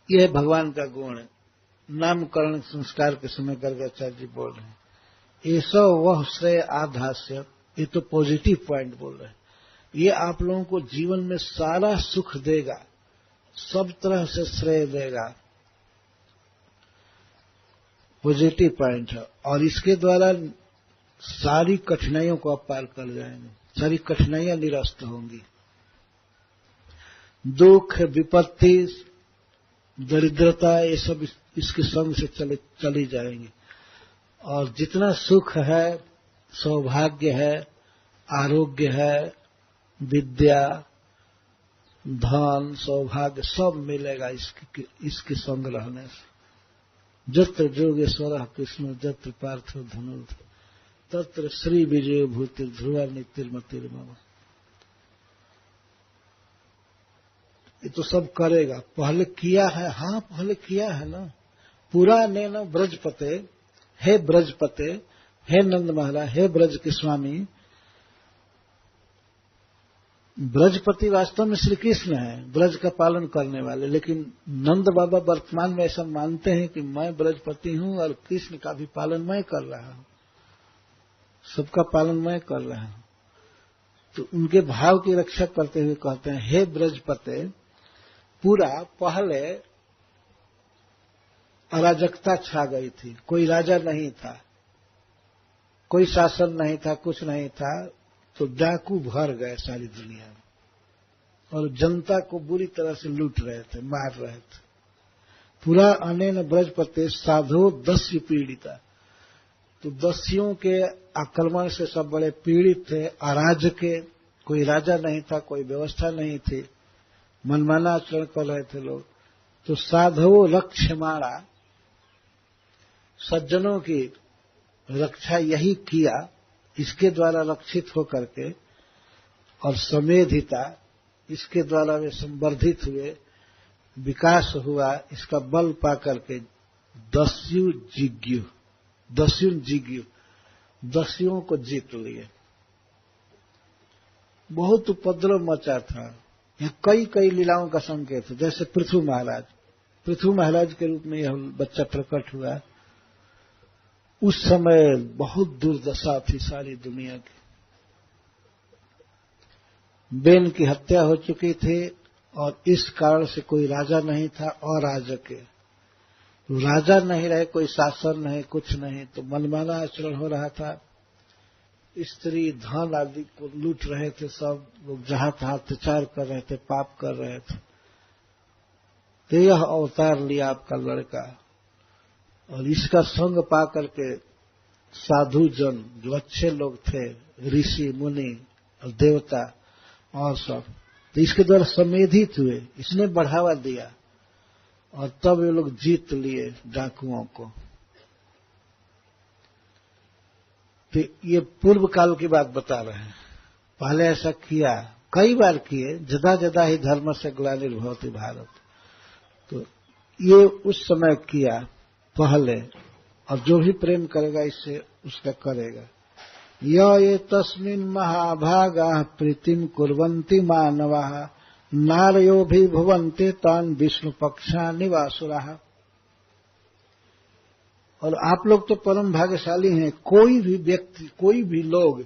यह भगवान का गुण है। नामकरण संस्कार के समय गर्गाचार्य जी बोल रहे हैं, ऐसा वह श्रेय आधास्य, ये तो पॉजिटिव पॉइंट बोल रहे हैं। ये आप लोगों को जीवन में सारा सुख देगा, सब तरह से श्रेय देगा, पॉजिटिव पॉइंट है। और इसके द्वारा सारी कठिनाइयों को आप पार कर जाएंगे, सारी कठिनाइयां निरस्त होंगी। दुख, विपत्ति, दरिद्रता, ये सब इसके संग से चली जाएंगी। और जितना सुख है, सौभाग्य है, आरोग्य है, विद्या, धन, सौभाग्य, सब मिलेगा इसके संग रहने से। जत्र जोगेश्वर कृष्ण जत्र पार्थो धनुर्ध तत्र श्री विजय भूति ध्रुवा नितिर्मतिर्मम। ये तो सब करेगा, पहले किया है। हाँ, पहले किया है ना। पूरा ने न ब्रजपते, हे ब्रजपते, हे नंद महाराज, हे ब्रज के स्वामी। ब्रजपति वास्तव में श्री कृष्ण है, ब्रज का पालन करने वाले। लेकिन नंद बाबा वर्तमान में ऐसा मानते हैं कि मैं ब्रजपति हूं और कृष्ण का भी पालन मैं कर रहा हूं, सबका पालन मैं कर रहा हूं। तो उनके भाव की रक्षा करते हुए कहते हैं, हे ब्रजपते। पूरा पहले अराजकता छा गई थी, कोई राजा नहीं था, कोई शासन नहीं था, कुछ नहीं था। तो डाकू भर गए सारी दुनिया में और जनता को बुरी तरह से लूट रहे थे, मार रहे थे। पूरा अनेन ब्रजपते साधो दस्यु पीड़िता। तो दस्युओं के आक्रमण से सब बड़े पीड़ित थे, अराजक, कोई राजा नहीं था, कोई व्यवस्था नहीं थी, मनमाना आचरण कर रहे थे लोग। तो साधवो रक्षमाणा, सज्जनों की रक्षा यही किया, इसके द्वारा रक्षित होकर के, और समेधिता, इसके द्वारा वे संवर्धित हुए, विकास हुआ, इसका बल पाकर के दस्यु जिज्ञु, दस्युओं को जीत लिए। बहुत उपद्रव मचा था। यह कई कई लीलाओं का संकेत है। जैसे पृथु महाराज के रूप में यह बच्चा प्रकट हुआ। उस समय बहुत दुर्दशा थी सारी दुनिया की। बेन की हत्या हो चुकी थी और इस कारण से कोई राजा नहीं था, अराजक। राजा नहीं रहे, कोई शासन नहीं, कुछ नहीं, तो मनमाना आचरण हो रहा था। स्त्री धन आदि को लूट रहे थे, सब लोग जहां तहां अत्याचार कर रहे थे, पाप कर रहे थे। तो यह अवतार लिया आपका लड़का, और इसका संग पा करके साधु जन, जो अच्छे लोग थे, ऋषि मुनि और देवता और सब, तो इसके द्वारा समेधित हुए, इसने बढ़ावा दिया, और तब ये लोग जीत लिए डाकुओं को। तो ये पूर्व काल की बात बता रहे हैं। पहले ऐसा किया, कई बार किए, जदा जदा ही धर्म से ग्लानिर्भवति भारत। तो ये उस समय किया पहले, और जो भी प्रेम करेगा इससे उसका करेगा। ये तस्मिन् महाभागा प्रीतिम कुर्वन्ति मानवाः नारयो भी भुवन्ते तान् विष्णु पक्षा निवासुराः। और आप लोग तो परम भाग्यशाली हैं। कोई भी व्यक्ति, कोई भी लोग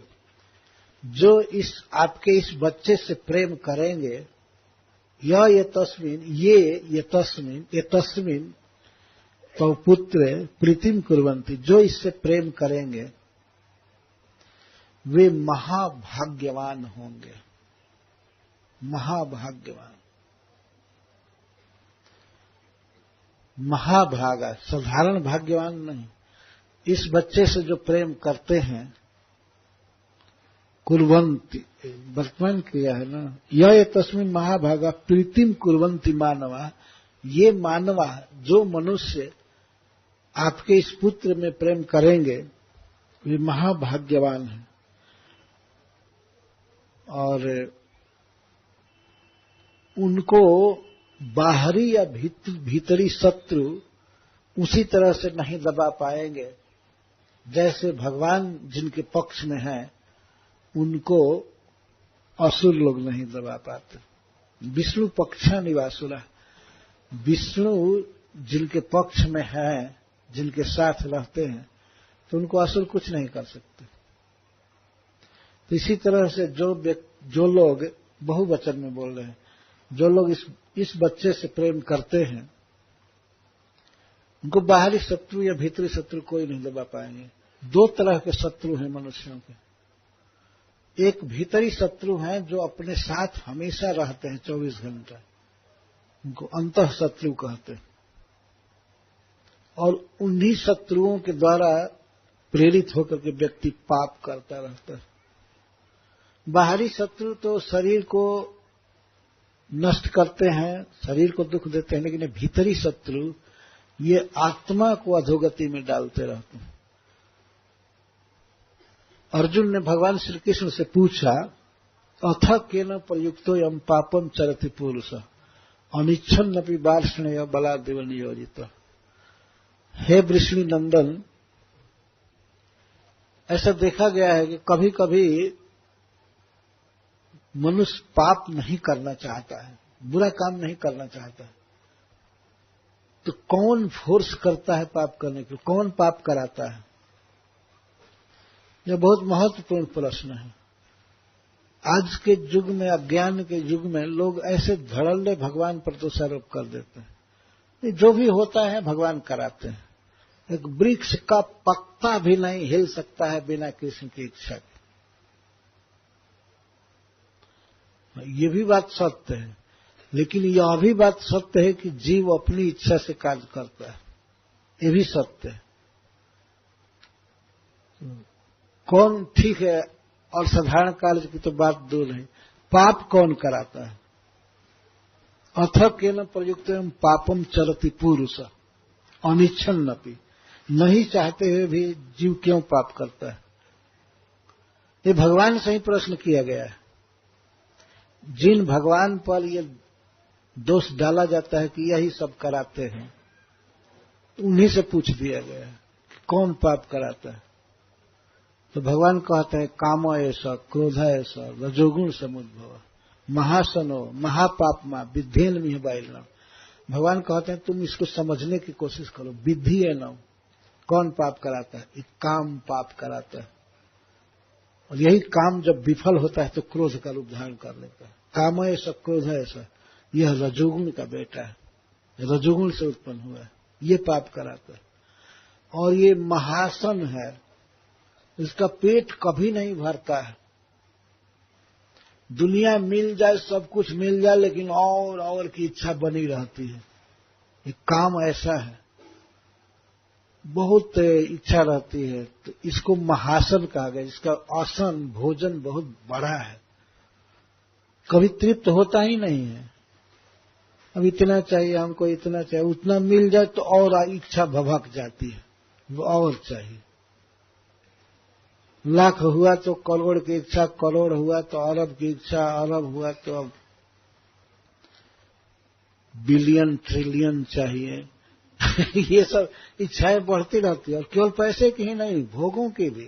जो इस आपके इस बच्चे से प्रेम करेंगे, ये तस्मिन तो पुत्र प्रीतिम कुर्वन्ति, जो इससे प्रेम करेंगे वे महाभाग्यवान होंगे। महाभाग्यवान, महाभागा, साधारण भाग्यवान नहीं। इस बच्चे से जो प्रेम करते हैं, कुर्वन्ति वर्तमान क्रिया है ना, यह तस्मिन महाभागा प्रीतिम कुर्वन्ति मानवा, ये मानवा जो मनुष्य आपके इस पुत्र में प्रेम करेंगे वे महाभाग्यवान हैं। और उनको बाहरी या भीतरी शत्रु उसी तरह से नहीं दबा पाएंगे जैसे भगवान जिनके पक्ष में हैं उनको असुर लोग नहीं दबा पाते। विष्णु पक्षा निवासुरा, विष्णु जिनके पक्ष में हैं, जिनके साथ रहते हैं, तो उनको असुर कुछ नहीं कर सकते। तो इसी तरह से जो लोग, बहुवचन में बोल रहे हैं, जो लोग इस बच्चे से प्रेम करते हैं उनको बाहरी शत्रु या भीतरी शत्रु कोई नहीं दबा पाएंगे। दो तरह के शत्रु हैं मनुष्यों के। एक भीतरी शत्रु हैं जो अपने साथ हमेशा रहते हैं 24 घंटा, उनको अंतः शत्रु कहते हैं। और उन्हीं शत्रुओं के द्वारा प्रेरित होकर के व्यक्ति पाप करता रहता है। बाहरी शत्रु तो शरीर को नष्ट करते हैं, शरीर को दुख देते हैं, लेकिन भीतरी शत्रु ये आत्मा को अधोगति में डालते रहते हैं। अर्जुन ने भगवान श्री कृष्ण से पूछा, अथ केन प्रयुक्तो यम पापम चरति पुरुष अनिच्छन्नपि वार्ष्णेय बलादेव नियोजित। हे वृष्णि नंदन, ऐसा देखा गया है कि कभी कभी मनुष्य पाप नहीं करना चाहता है, बुरा काम नहीं करना चाहता है, तो कौन फोर्स करता है पाप करने के, कौन पाप कराता है? यह बहुत महत्वपूर्ण प्रश्न है। आज के युग में, अज्ञान के युग में लोग ऐसे धड़ल्ले भगवान पर दोषारोप कर देते हैं। जो भी होता है भगवान कराते हैं। एक वृक्ष का पत्ता भी नहीं हिल सकता है बिना कृष्ण की इच्छा के। ये भी बात सत्य है, लेकिन यह भी बात सत्य है कि जीव अपनी इच्छा से कार्य करता है, ये भी सत्य है। कौन ठीक है और साधारण कार्य की तो बात दूर है, पाप कौन कराता है? अथ केन प्रयुक्तम पापम चरति पुरुष अनिच्छन्नपि, नहीं चाहते हुए भी जीव क्यों पाप करता है? ये भगवान से ही प्रश्न किया गया है। जिन भगवान पर ये दोष डाला जाता है कि यही सब कराते हैं, उन्हीं से पूछ दिया गया है कौन पाप कराता है। तो भगवान कहते हैं, काम ऐसा, क्रोध ऐसा, रजोगुण समुद्भव, महासनो, महापापमा, विद्धेन मिह बाइलम। भगवान कहते हैं तुम इसको समझने की कोशिश करो, विद्धि है न, कौन पाप कराता है? एक काम पाप कराता है। और यही काम जब विफल होता है तो क्रोध का रूप धारण कर लेता है। काम ऐसा, क्रोध ऐसा, यह रजोगुण का बेटा है, रजोगुण से उत्पन्न हुआ है, ये पाप कराता है। और ये महासन है, इसका पेट कभी नहीं भरता है। दुनिया मिल जाए, सब कुछ मिल जाए, लेकिन और की इच्छा बनी रहती है। ये काम ऐसा है, बहुत इच्छा रहती है, तो इसको महासन कहा गया। इसका आसन, भोजन बहुत बड़ा है, कभी तृप्त होता ही नहीं है। अब इतना चाहिए हमको, इतना चाहिए, उतना मिल जाए तो और इच्छा भभक जाती है, वो और चाहिए। लाख हुआ तो करोड़ की इच्छा, करोड़ हुआ तो अरब की इच्छा, अरब हुआ तो अब बिलियन ट्रिलियन चाहिए। ये सब इच्छाएं बढ़ती रहती है, और केवल पैसे की ही नहीं, भोगों की भी।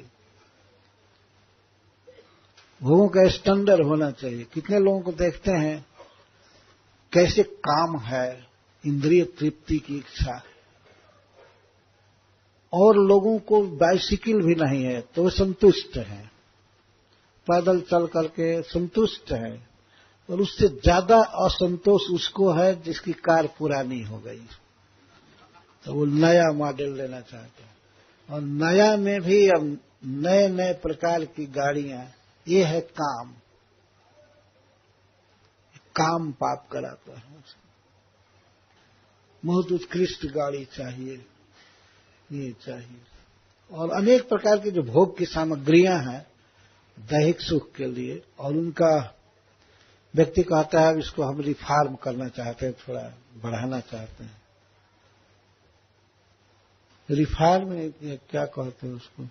भोगों का स्टैंडर्ड होना चाहिए। कितने लोगों को देखते हैं कैसे काम है, इंद्रिय तृप्ति की इच्छा, और लोगों को बाइसिकल भी नहीं है तो वे संतुष्ट हैं। पैदल चल करके संतुष्ट है, और उससे ज्यादा असंतोष उसको है जिसकी कार पुरानी हो गई, तो वो नया मॉडल लेना चाहते हैं। और नया में भी अब नए नए प्रकार की गाड़ियां, ये है काम, काम पाप कराता है। बहुत उत्कृष्ट गाड़ी चाहिए, ये चाहिए, और अनेक प्रकार की जो भोग की सामग्रियां हैं दैहिक सुख के लिए, और उनका व्यक्ति कहता है इसको हम रिफॉर्म करना चाहते हैं, थोड़ा बढ़ाना चाहते हैं। रिफॉर्म क्या कहते हैं उसको,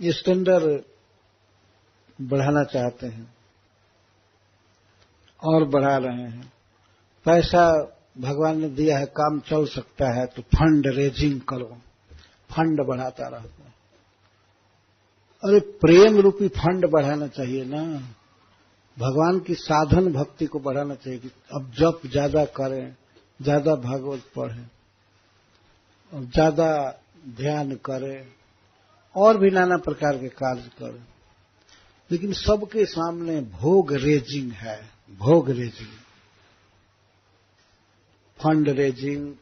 स्टैंडर्ड बढ़ाना चाहते हैं और बढ़ा रहे हैं। पैसा भगवान ने दिया है, काम चल सकता है तो फंड रेजिंग करो, फंड बढ़ाता रहता है। अरे प्रेम रूपी फंड बढ़ाना चाहिए ना, भगवान की साधन भक्ति को बढ़ाना चाहिए कि अब जप ज्यादा करें, ज्यादा भागवत पढ़ें और ज्यादा ध्यान करें और भी नाना प्रकार के कार्य करें। लेकिन सबके सामने भोग रेजिंग है, भोग रेजिंग, फंड रेजिंग,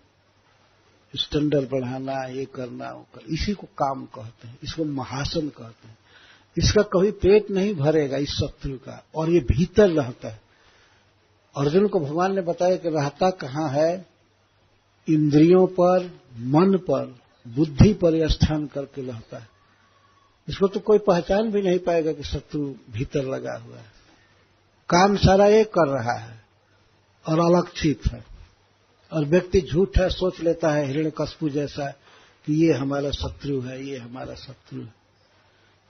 स्टैंडर्ड बढ़ाना, ये करना वो करना, इसी को काम कहते हैं, इसको महासन कहते हैं। इसका कभी पेट नहीं भरेगा इस शत्रु का, और ये भीतर रहता है। अर्जुन को भगवान ने बताया कि रहता कहाँ है, इंद्रियों पर, मन पर, बुद्धि पर यह स्थान करके रहता है। इसको तो कोई पहचान भी नहीं पाएगा कि शत्रु भीतर लगा हुआ है। काम सारा एक कर रहा है और अलक्षित है, और व्यक्ति झूठ है, सोच लेता है हिरण्यकश्यप जैसा कि ये हमारा शत्रु है, ये हमारा शत्रु है।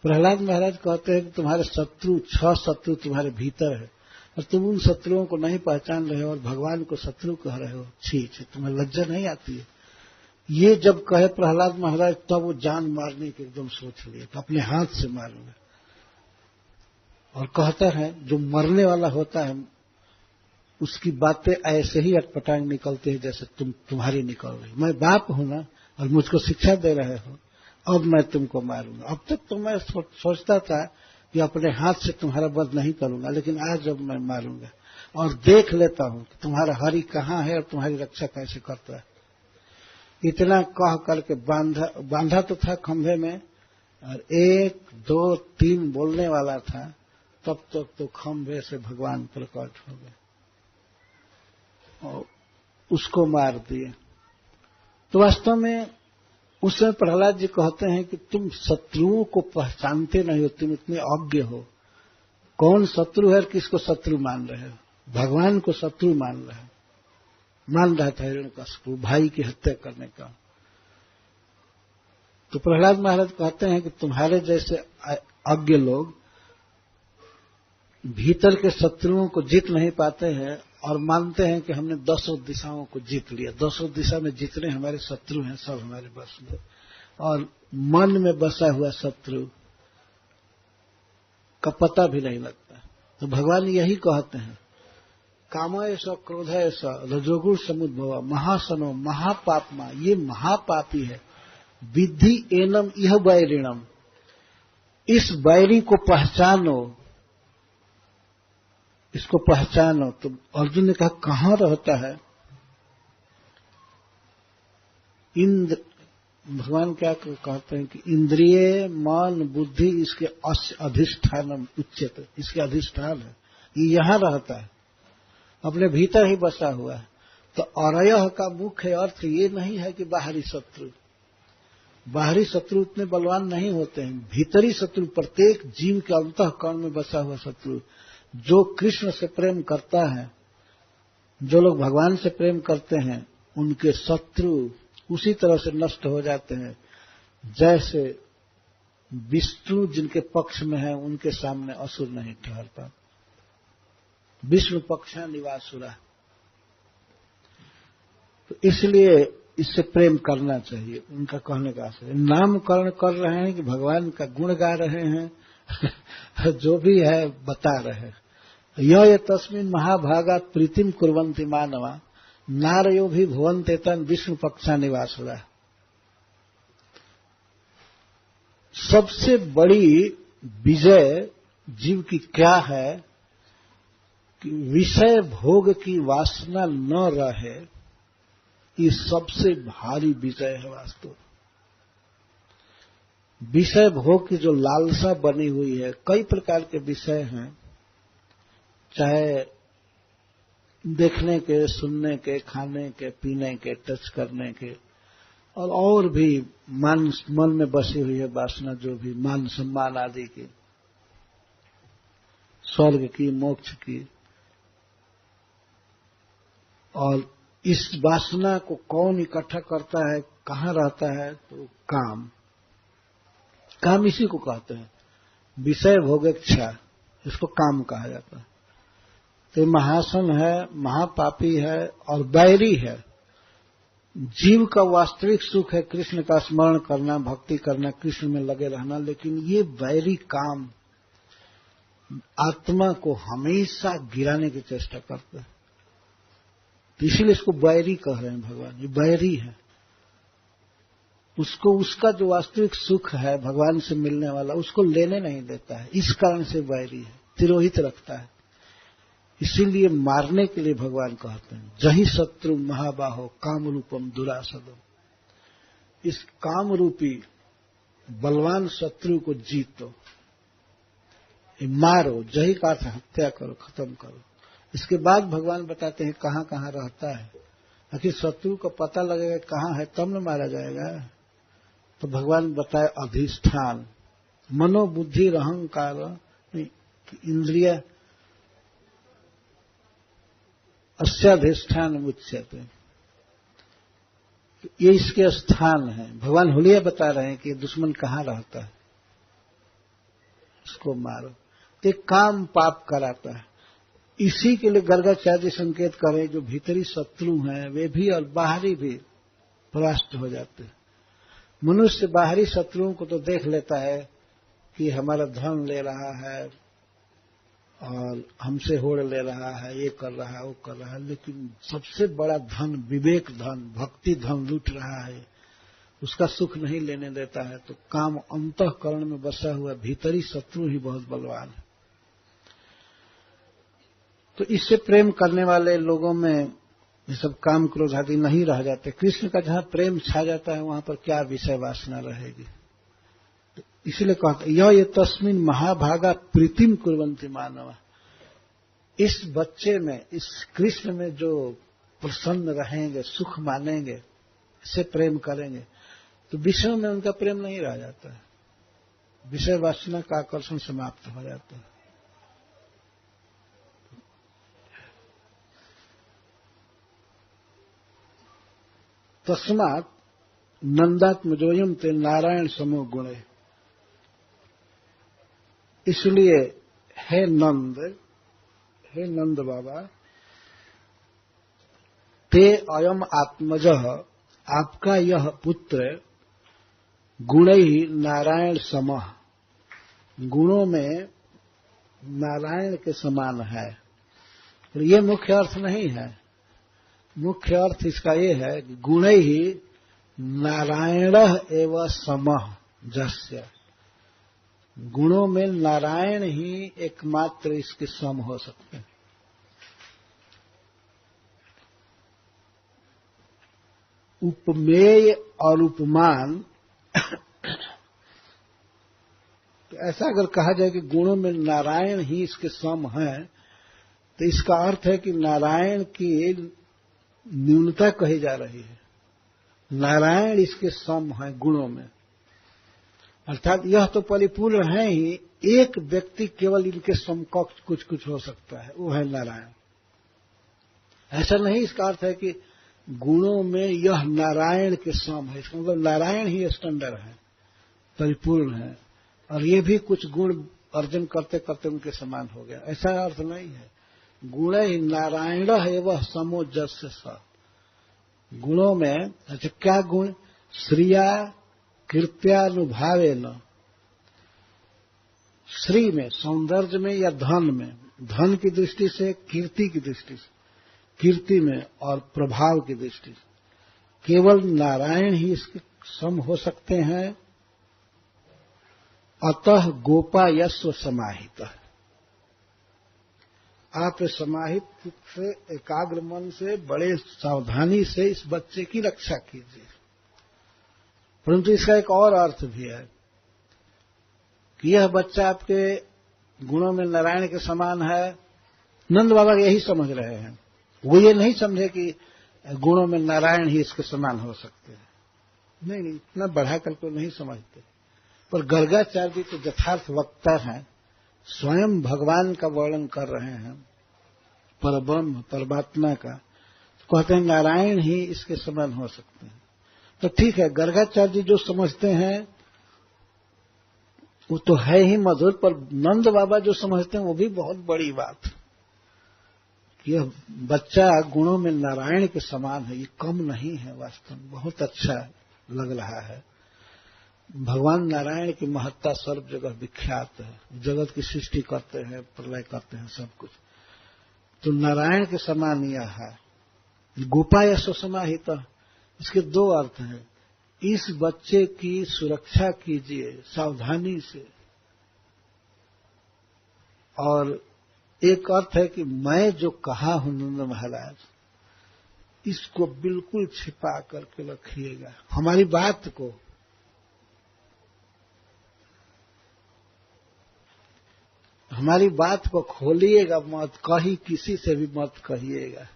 प्रहलाद महाराज कहते हैं कि तुम्हारे शत्रु, 6 शत्रु तुम्हारे भीतर है, और तुम उन शत्रुओं को नहीं पहचान रहे हो और भगवान को शत्रु कह रहे हो। छी, तुम्हें लज्जा नहीं आती है? ये जब कहे प्रहलाद महाराज तब वो जान मारने की एकदम सोच लिए, तो अपने हाथ से मारूंगा। और कहता है जो मरने वाला होता है उसकी बातें ऐसे ही अटपटांग निकलती है जैसे तुम्हारी निकल रही। मैं बाप हूं ना, और मुझको शिक्षा दे रहे हो, अब मैं तुमको मारूंगा। अब तक तो मैं सोचता था कि अपने हाथ से तुम्हारा वध नहीं करूंगा, लेकिन आज अब मैं मारूंगा और देख लेता हूं कि तुम्हारा हरि कहाँ है और तुम्हारी रक्षा कैसे करता है। इतना कह करके बांधा तो था खंभे में, और 1, 2, 3 बोलने वाला था, तब तक तो खंभे से भगवान प्रकट हो गए और उसको मार दिए। तो वास्तव में उस समय प्रहलाद जी कहते हैं कि तुम शत्रुओं को पहचानते नहीं हो, तुम इतने अज्ञ हो। कौन शत्रु है और किसको शत्रु मान रहे हो? भगवान को शत्रु मान रहे हो। मान रहा था हिरण्यकश्यप भाई की हत्या करने का। तो प्रहलाद महाराज कहते हैं कि तुम्हारे जैसे अज्ञ लोग भीतर के शत्रुओं को जीत नहीं पाते हैं और मानते हैं कि हमने 10 दिशाओं को जीत लिया। 10 दिशा में जितने हमारे शत्रु हैं सब हमारे बस में, और मन में बसा हुआ शत्रु का पता भी नहीं लगता। तो भगवान यही कहते हैं, कामय स क्रोधय स रजोगुण समुद्भव महासनो महापापमा, ये महापापी है। विद्धि एनम यह वैरिणम, इस वैरी को पहचानो, इसको पहचानो। तो अर्जुन ने कहा कहां रहता है इंद्र? भगवान क्या कहते हैं कि इंद्रिय मन बुद्धि इसके अधिष्ठानम उच्चते, इसके अधिष्ठान है, ये यहां रहता है, अपने भीतर ही बसा हुआ है। तो अरयः का मुख्य अर्थ ये नहीं है कि बाहरी शत्रु, बाहरी शत्रु उतने बलवान नहीं होते हैं। भीतरी शत्रु, प्रत्येक जीव के अंतःकरण में बसा हुआ शत्रु, जो कृष्ण से प्रेम करता है, जो लोग भगवान से प्रेम करते हैं, उनके शत्रु उसी तरह से नष्ट हो जाते हैं जैसे विष्णु जिनके पक्ष में है उनके सामने असुर नहीं ठहरता। विष्णु पक्षा निवासुरा। तो इसलिए इससे प्रेम करना चाहिए। उनका कहने का आशय नामकरण कर रहे हैं कि भगवान का गुण गा रहे हैं जो भी है बता रहे हैं। यह तस्मिन् महाभागा प्रीतिम कुर्वन्ति मानवा नारयो भी भुवन्ते तन विष्णु पक्षा निवासुरा। सबसे बड़ी विजय जीव की क्या है कि विषय भोग की वासना न रहे, ये सबसे भारी विषय है वास्तव। विषय भोग की जो लालसा बनी हुई है, कई प्रकार के विषय हैं, चाहे देखने के, सुनने के, खाने के, पीने के, टच करने के, और भी मन में बसी हुई है वासना, जो भी मान सम्मान आदि की, स्वर्ग की, मोक्ष की। और इस वासना को कौन इकट्ठा करता है, कहां रहता है? तो काम इसी को कहते हैं, विषय भोगेच्छा, इसको काम कहा जाता है। तो महासन है, महापापी है और बैरी है। जीव का वास्तविक सुख है कृष्ण का स्मरण करना, भक्ति करना, कृष्ण में लगे रहना, लेकिन ये बैरी काम आत्मा को हमेशा गिराने की चेष्टा करता है। तो इसीलिए इसको बैरी कह रहे हैं भगवान, ये बैरी है। उसको उसका जो वास्तविक सुख है भगवान से मिलने वाला, उसको लेने नहीं देता है, इस कारण से बैरी है, तिरोहित रखता है। इसीलिए मारने के लिए भगवान कहते हैं, जहि शत्रु महाबाहो काम रूपम दुरासदम। इस काम रूपी बलवान शत्रु को जीतो, मारो, जही का अर्थ हत्या करो, खत्म करो। इसके बाद भगवान बताते हैं कहां कहां रहता है। आखिर शत्रु को पता लगेगा कहां है, तब न मारा जाएगा। तो भगवान बताए अधिष्ठान, मनोबुद्धि अहंकार इंद्रिय अस्याधिष्ठान उच्यते, ये इसके स्थान है। भगवान हुलिया बता रहे हैं कि दुश्मन कहां रहता है, इसको मारो। तो काम पाप कराता है। इसी के लिए गर्गाचार्य संकेत करें, जो भीतरी शत्रु हैं वे भी और बाहरी भी परास्त हो जाते हैं। मनुष्य बाहरी शत्रुओं को तो देख लेता है कि हमारा धन ले रहा है और हमसे होड़ ले रहा है, ये कर रहा है, वो कर रहा है, लेकिन सबसे बड़ा धन विवेक धन, भक्ति धन लूट रहा है, उसका सुख नहीं लेने देता है। तो काम अंतःकरण में बसा हुआ भीतरी शत्रु ही बहुत बलवान है। तो इससे प्रेम करने वाले लोगों में ये सब काम क्रोध आदि नहीं रह जाते। कृष्ण का जहां प्रेम छा जाता है वहां पर क्या विषय वासना रहेगी। तो इसलिए कहते ये तस्मिन महाभागा प्रीतिम कुर्वन्ति मानव। इस बच्चे में, इस कृष्ण में जो प्रसन्न रहेंगे, सुख मानेंगे, इससे प्रेम करेंगे, तो विषयों में उनका प्रेम नहीं रह जाता है, विषय वासना का आकर्षण समाप्त हो जाता है। तस्मात् नंदात्मजोयम ते नारायण समो गुणे। इसलिए हे नंद बाबा, ते अयम आत्मजः, आपका यह पुत्र गुण ही नारायण समः, गुणों में नारायण के समान है। तो ये मुख्य अर्थ नहीं है। मुख्य अर्थ इसका ये है कि गुण ही नारायण एवं समः जस्य, गुणों में नारायण ही एकमात्र इसके सम हो सकते हैं। उपमेय और उपमान, तो ऐसा अगर कहा जाए कि गुणों में नारायण ही इसके सम है, तो इसका अर्थ है कि नारायण की न्यूनता कही जा रही है। नारायण इसके सम है गुणों में, अर्थात यह तो परिपूर्ण है ही, एक व्यक्ति केवल इनके समकक्ष कुछ कुछ हो सकता है, वो है नारायण। ऐसा नहीं इसका अर्थ है कि गुणों में यह नारायण के सम है, इसका मतलब नारायण ही स्टैंडर्ड है, परिपूर्ण है, और ये भी कुछ गुण अर्जन करते करते उनके समान हो गया, ऐसा अर्थ नहीं है। गुण ही नारायण एवं समो जस्य स, गुणों में अच्छा क्या गुण, श्रिया कीर्त्यानुभावेन, श्री में सौंदर्य में या धन में, धन की दृष्टि से, कीर्ति की दृष्टि से, कीर्ति में और प्रभाव की दृष्टि से केवल नारायण ही इसके सम हो सकते हैं। अतः गोपा यस्व समाहित, आप समाहित चित्त से, एकाग्र मन से, बड़े सावधानी से इस बच्चे की रक्षा कीजिए। परंतु इसका एक और अर्थ भी है कि यह बच्चा आपके गुणों में नारायण के समान है। नंद बाबा यही समझ रहे हैं, वो ये नहीं समझे कि गुणों में नारायण ही इसके समान हो सकते हैं। नहीं, इतना बढ़ाकर तो नहीं समझते। पर गर्गाचार्य जी तो यथार्थ वक्ता हैं, स्वयं भगवान का वर्णन कर रहे हैं, परब्रह्म परमात्मा का। तो कहते हैं नारायण ही इसके समान हो सकते हैं। तो ठीक है, गर्गाचार्य जी जो समझते हैं वो तो है ही मधुर, पर नंद बाबा जो समझते हैं वो भी बहुत बड़ी बात। यह बच्चा गुणों में नारायण के समान है, ये कम नहीं है, वास्तव में बहुत अच्छा लग रहा है। भगवान नारायण की महत्ता सर्व जगह विख्यात है, जगत की सृष्टि करते हैं, प्रलय करते हैं, सब कुछ। तो नारायण के समान यह है। गोपाय समाहित, इसके दो अर्थ हैं। इस बच्चे की सुरक्षा कीजिए सावधानी से, और एक अर्थ है कि मैं जो कहा हूं नंद महाराज, इसको बिल्कुल छिपा करके रखिएगा, हमारी बात को। हमारी बात को खोलिएगा मत, कहीं किसी से भी मत कहिएगा।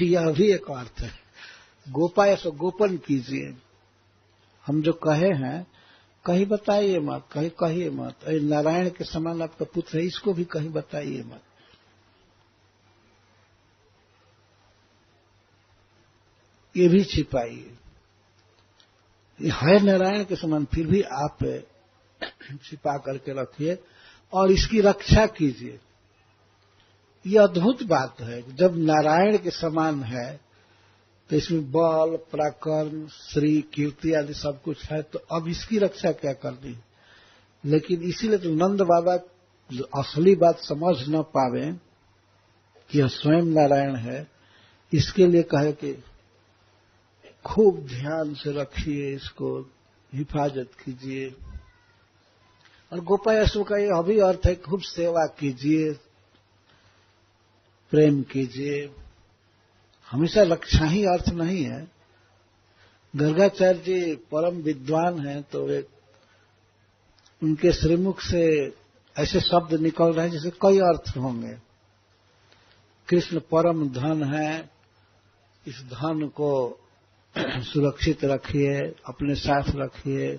यह भी एक अर्थ है। गोपाय सो गोपन कीजिए, हम जो कहे हैं कहीं बताइए मत, कहीं कहिए मत। नारायण के समान आपका पुत्र है, इसको भी कहीं बताइए मत। ये भी छिपाइए। ये है नारायण के समान, फिर भी आप छिपा करके रखिए और इसकी रक्षा कीजिए। ये अद्भुत बात है, जब नारायण के समान है तो इसमें बल, पराक्रम, श्री, कीर्ति आदि सब कुछ है, तो अब इसकी रक्षा क्या करनी। लेकिन इसीलिए तो नंद बाबा असली बात समझ न पावे कि यह स्वयं नारायण है, इसके लिए कहे कि खूब ध्यान से रखिए, इसको हिफाजत कीजिए। और गोपायसु का ये अभी अर्थ है, खूब सेवा कीजिए, प्रेम कीजिए। हमेशा रक्षा ही अर्थ नहीं है। गर्गाचार्य जी परम विद्वान हैं, तो एक उनके श्रीमुख से ऐसे शब्द निकल रहे हैं जैसे कई अर्थ होंगे। कृष्ण परम धन है, इस धन को सुरक्षित रखिए, अपने साथ रखिए,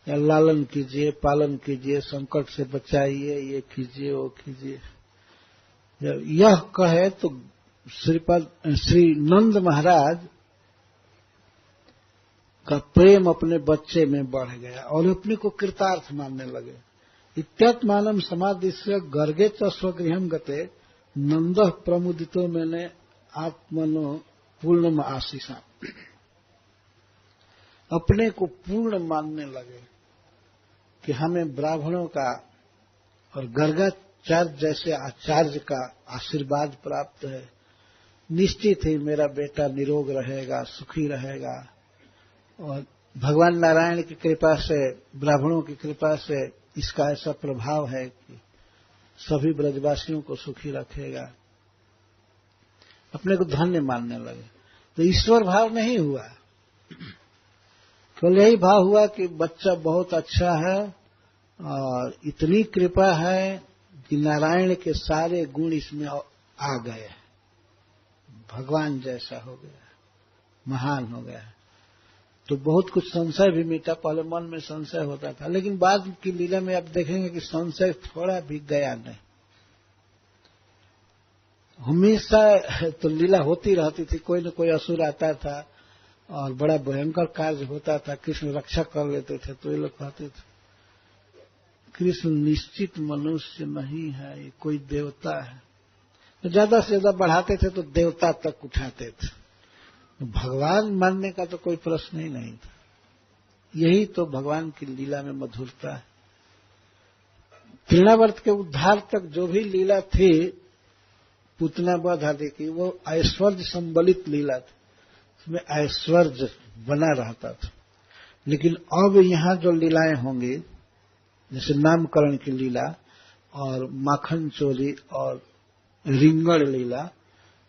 या लालन कीजिए, पालन कीजिए, संकट से बचाइए, ये कीजिए, वो कीजिए। यह कहे तो श्री नंद महाराज का प्रेम अपने बच्चे में बढ़ गया और अपने को कृतार्थ मानने लगे। इत्यात्मानम समादिश्य गर्गे च स्वगृहम गते नंद प्रमुदितो मैंने आत्मनो पूर्णम आशीषा। अपने को पूर्ण मानने लगे कि हमें ब्राह्मणों का और गर्गाचार्य जैसे आचार्य का आशीर्वाद प्राप्त है। निश्चित ही मेरा बेटा निरोग रहेगा, सुखी रहेगा, और भगवान नारायण की कृपा से, ब्राह्मणों की कृपा से इसका ऐसा प्रभाव है कि सभी ब्रजवासियों को सुखी रखेगा। अपने को धन्य मानने लगे। तो ईश्वर भाव नहीं हुआ, केवल यही भाव हुआ कि बच्चा बहुत अच्छा है और इतनी कृपा है कि नारायण के सारे गुण इसमें आ गए, भगवान जैसा हो गया, महान हो गया। तो बहुत कुछ संशय भी मिटा। पहले मन में संशय होता था, लेकिन बाद की लीला में आप देखेंगे कि संशय थोड़ा भी गया नहीं। हमेशा तो लीला होती रहती थी, कोई न कोई असुर आता था और बड़ा भयंकर कार्य होता था, कृष्ण रक्षा कर लेते थे। तो ये लोग कहते थे कृष्ण निश्चित मनुष्य नहीं है, ये कोई देवता है। तो ज्यादा से ज्यादा बढ़ाते थे तो देवता तक उठाते थे, भगवान मानने का तो कोई प्रश्न ही नहीं था। यही तो भगवान की लीला में मधुरता है। तृणावर्त के उद्धार तक जो भी लीला थी, पूतना वध आदि की, वो ऐश्वर्य संबलित लीला थी, उसमें ऐश्वर्य बना रहता था। लेकिन अब यहां जो लीलाएं होंगी जैसे नामकरण की लीला और माखन चोरी और रिंगण लीला,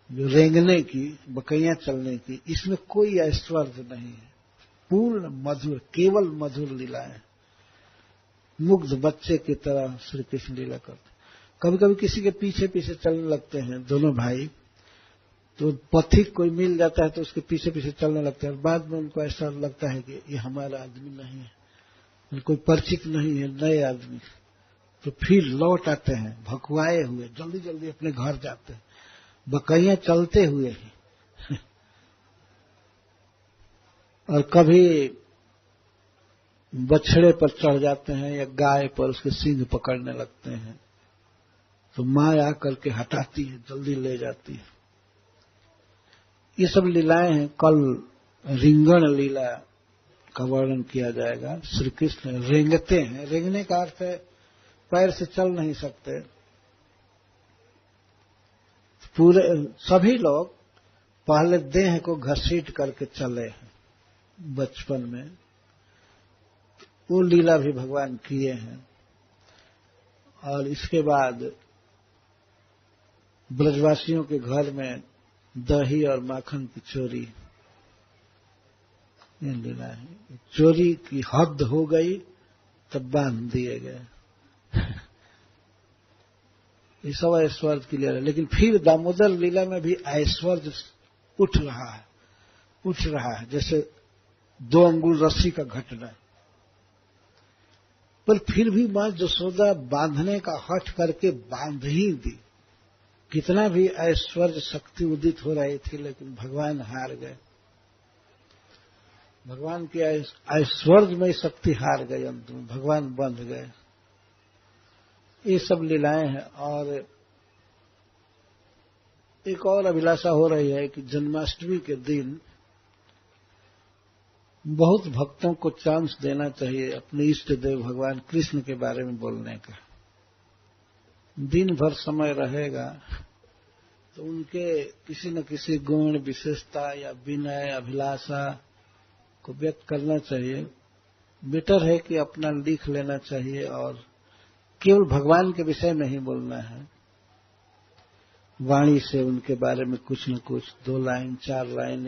जो रेंगने की, बकैया चलने की, इसमें कोई ऐश्वर्य नहीं है। पूर्ण मधुर, केवल मधुर लीलाएं, मुग्ध बच्चे की तरह श्री कृष्ण लीला करते। कभी कभी किसी के पीछे पीछे चलने लगते हैं दोनों भाई, तो पथिक कोई मिल जाता है तो उसके पीछे पीछे चलने लगते हैं। बाद में उनको ऐसा लगता है कि ये हमारा आदमी नहीं है, कोई परिचित नहीं है, नए आदमी। तो फिर लौट आते हैं भकुआए हुए, जल्दी जल्दी अपने घर जाते हैं, बकैया चलते हुए ही। और कभी बछड़े पर चढ़ जाते हैं या गाय पर, उसके सींग पकड़ने लगते हैं, तो माँ आकर के हटाती है, जल्दी ले जाती है। ये सब लीलाएं हैं। कल रिंगण लीला का वर्णन किया जाएगा। श्री कृष्ण रेंगते हैं, रेंगने का अर्थ है पैर से चल नहीं सकते। पूरे सभी लोग पहले देह को घसीट करके चले हैं बचपन में, वो लीला भी भगवान किए हैं। और इसके बाद ब्रजवासियों के घर में दही और माखन की चोरी, ये लीला है। चोरी की हद हो गई तब बांध दिए गए। ये सब ऐश्वर्य की लीला। लेकिन फिर दामोदर लीला में भी ऐश्वर्य उठ रहा है, जैसे 2 अंगुल रस्सी का घटना। पर फिर भी मां यशोदा बांधने का हठ करके बांध ही दी। कितना भी ऐश्वर्य शक्ति उदित हो रही थी, लेकिन भगवान हार गए। भगवान की ऐश्वर्यमय शक्ति हार गई, अंत में भगवान बंध गए। ये सब लीलाएं हैं। और एक और अभिलाषा हो रही है कि जन्माष्टमी के दिन बहुत भक्तों को चांस देना चाहिए अपने इष्ट देव भगवान कृष्ण के बारे में बोलने का। दिन भर समय रहेगा तो उनके किसी न किसी गुण, विशेषता या विनय, अभिलाषा को व्यक्त करना चाहिए। बेटर है कि अपना लिख लेना चाहिए और केवल भगवान के विषय में ही बोलना है। वाणी से उनके बारे में कुछ न कुछ 2 लाइन 4 लाइन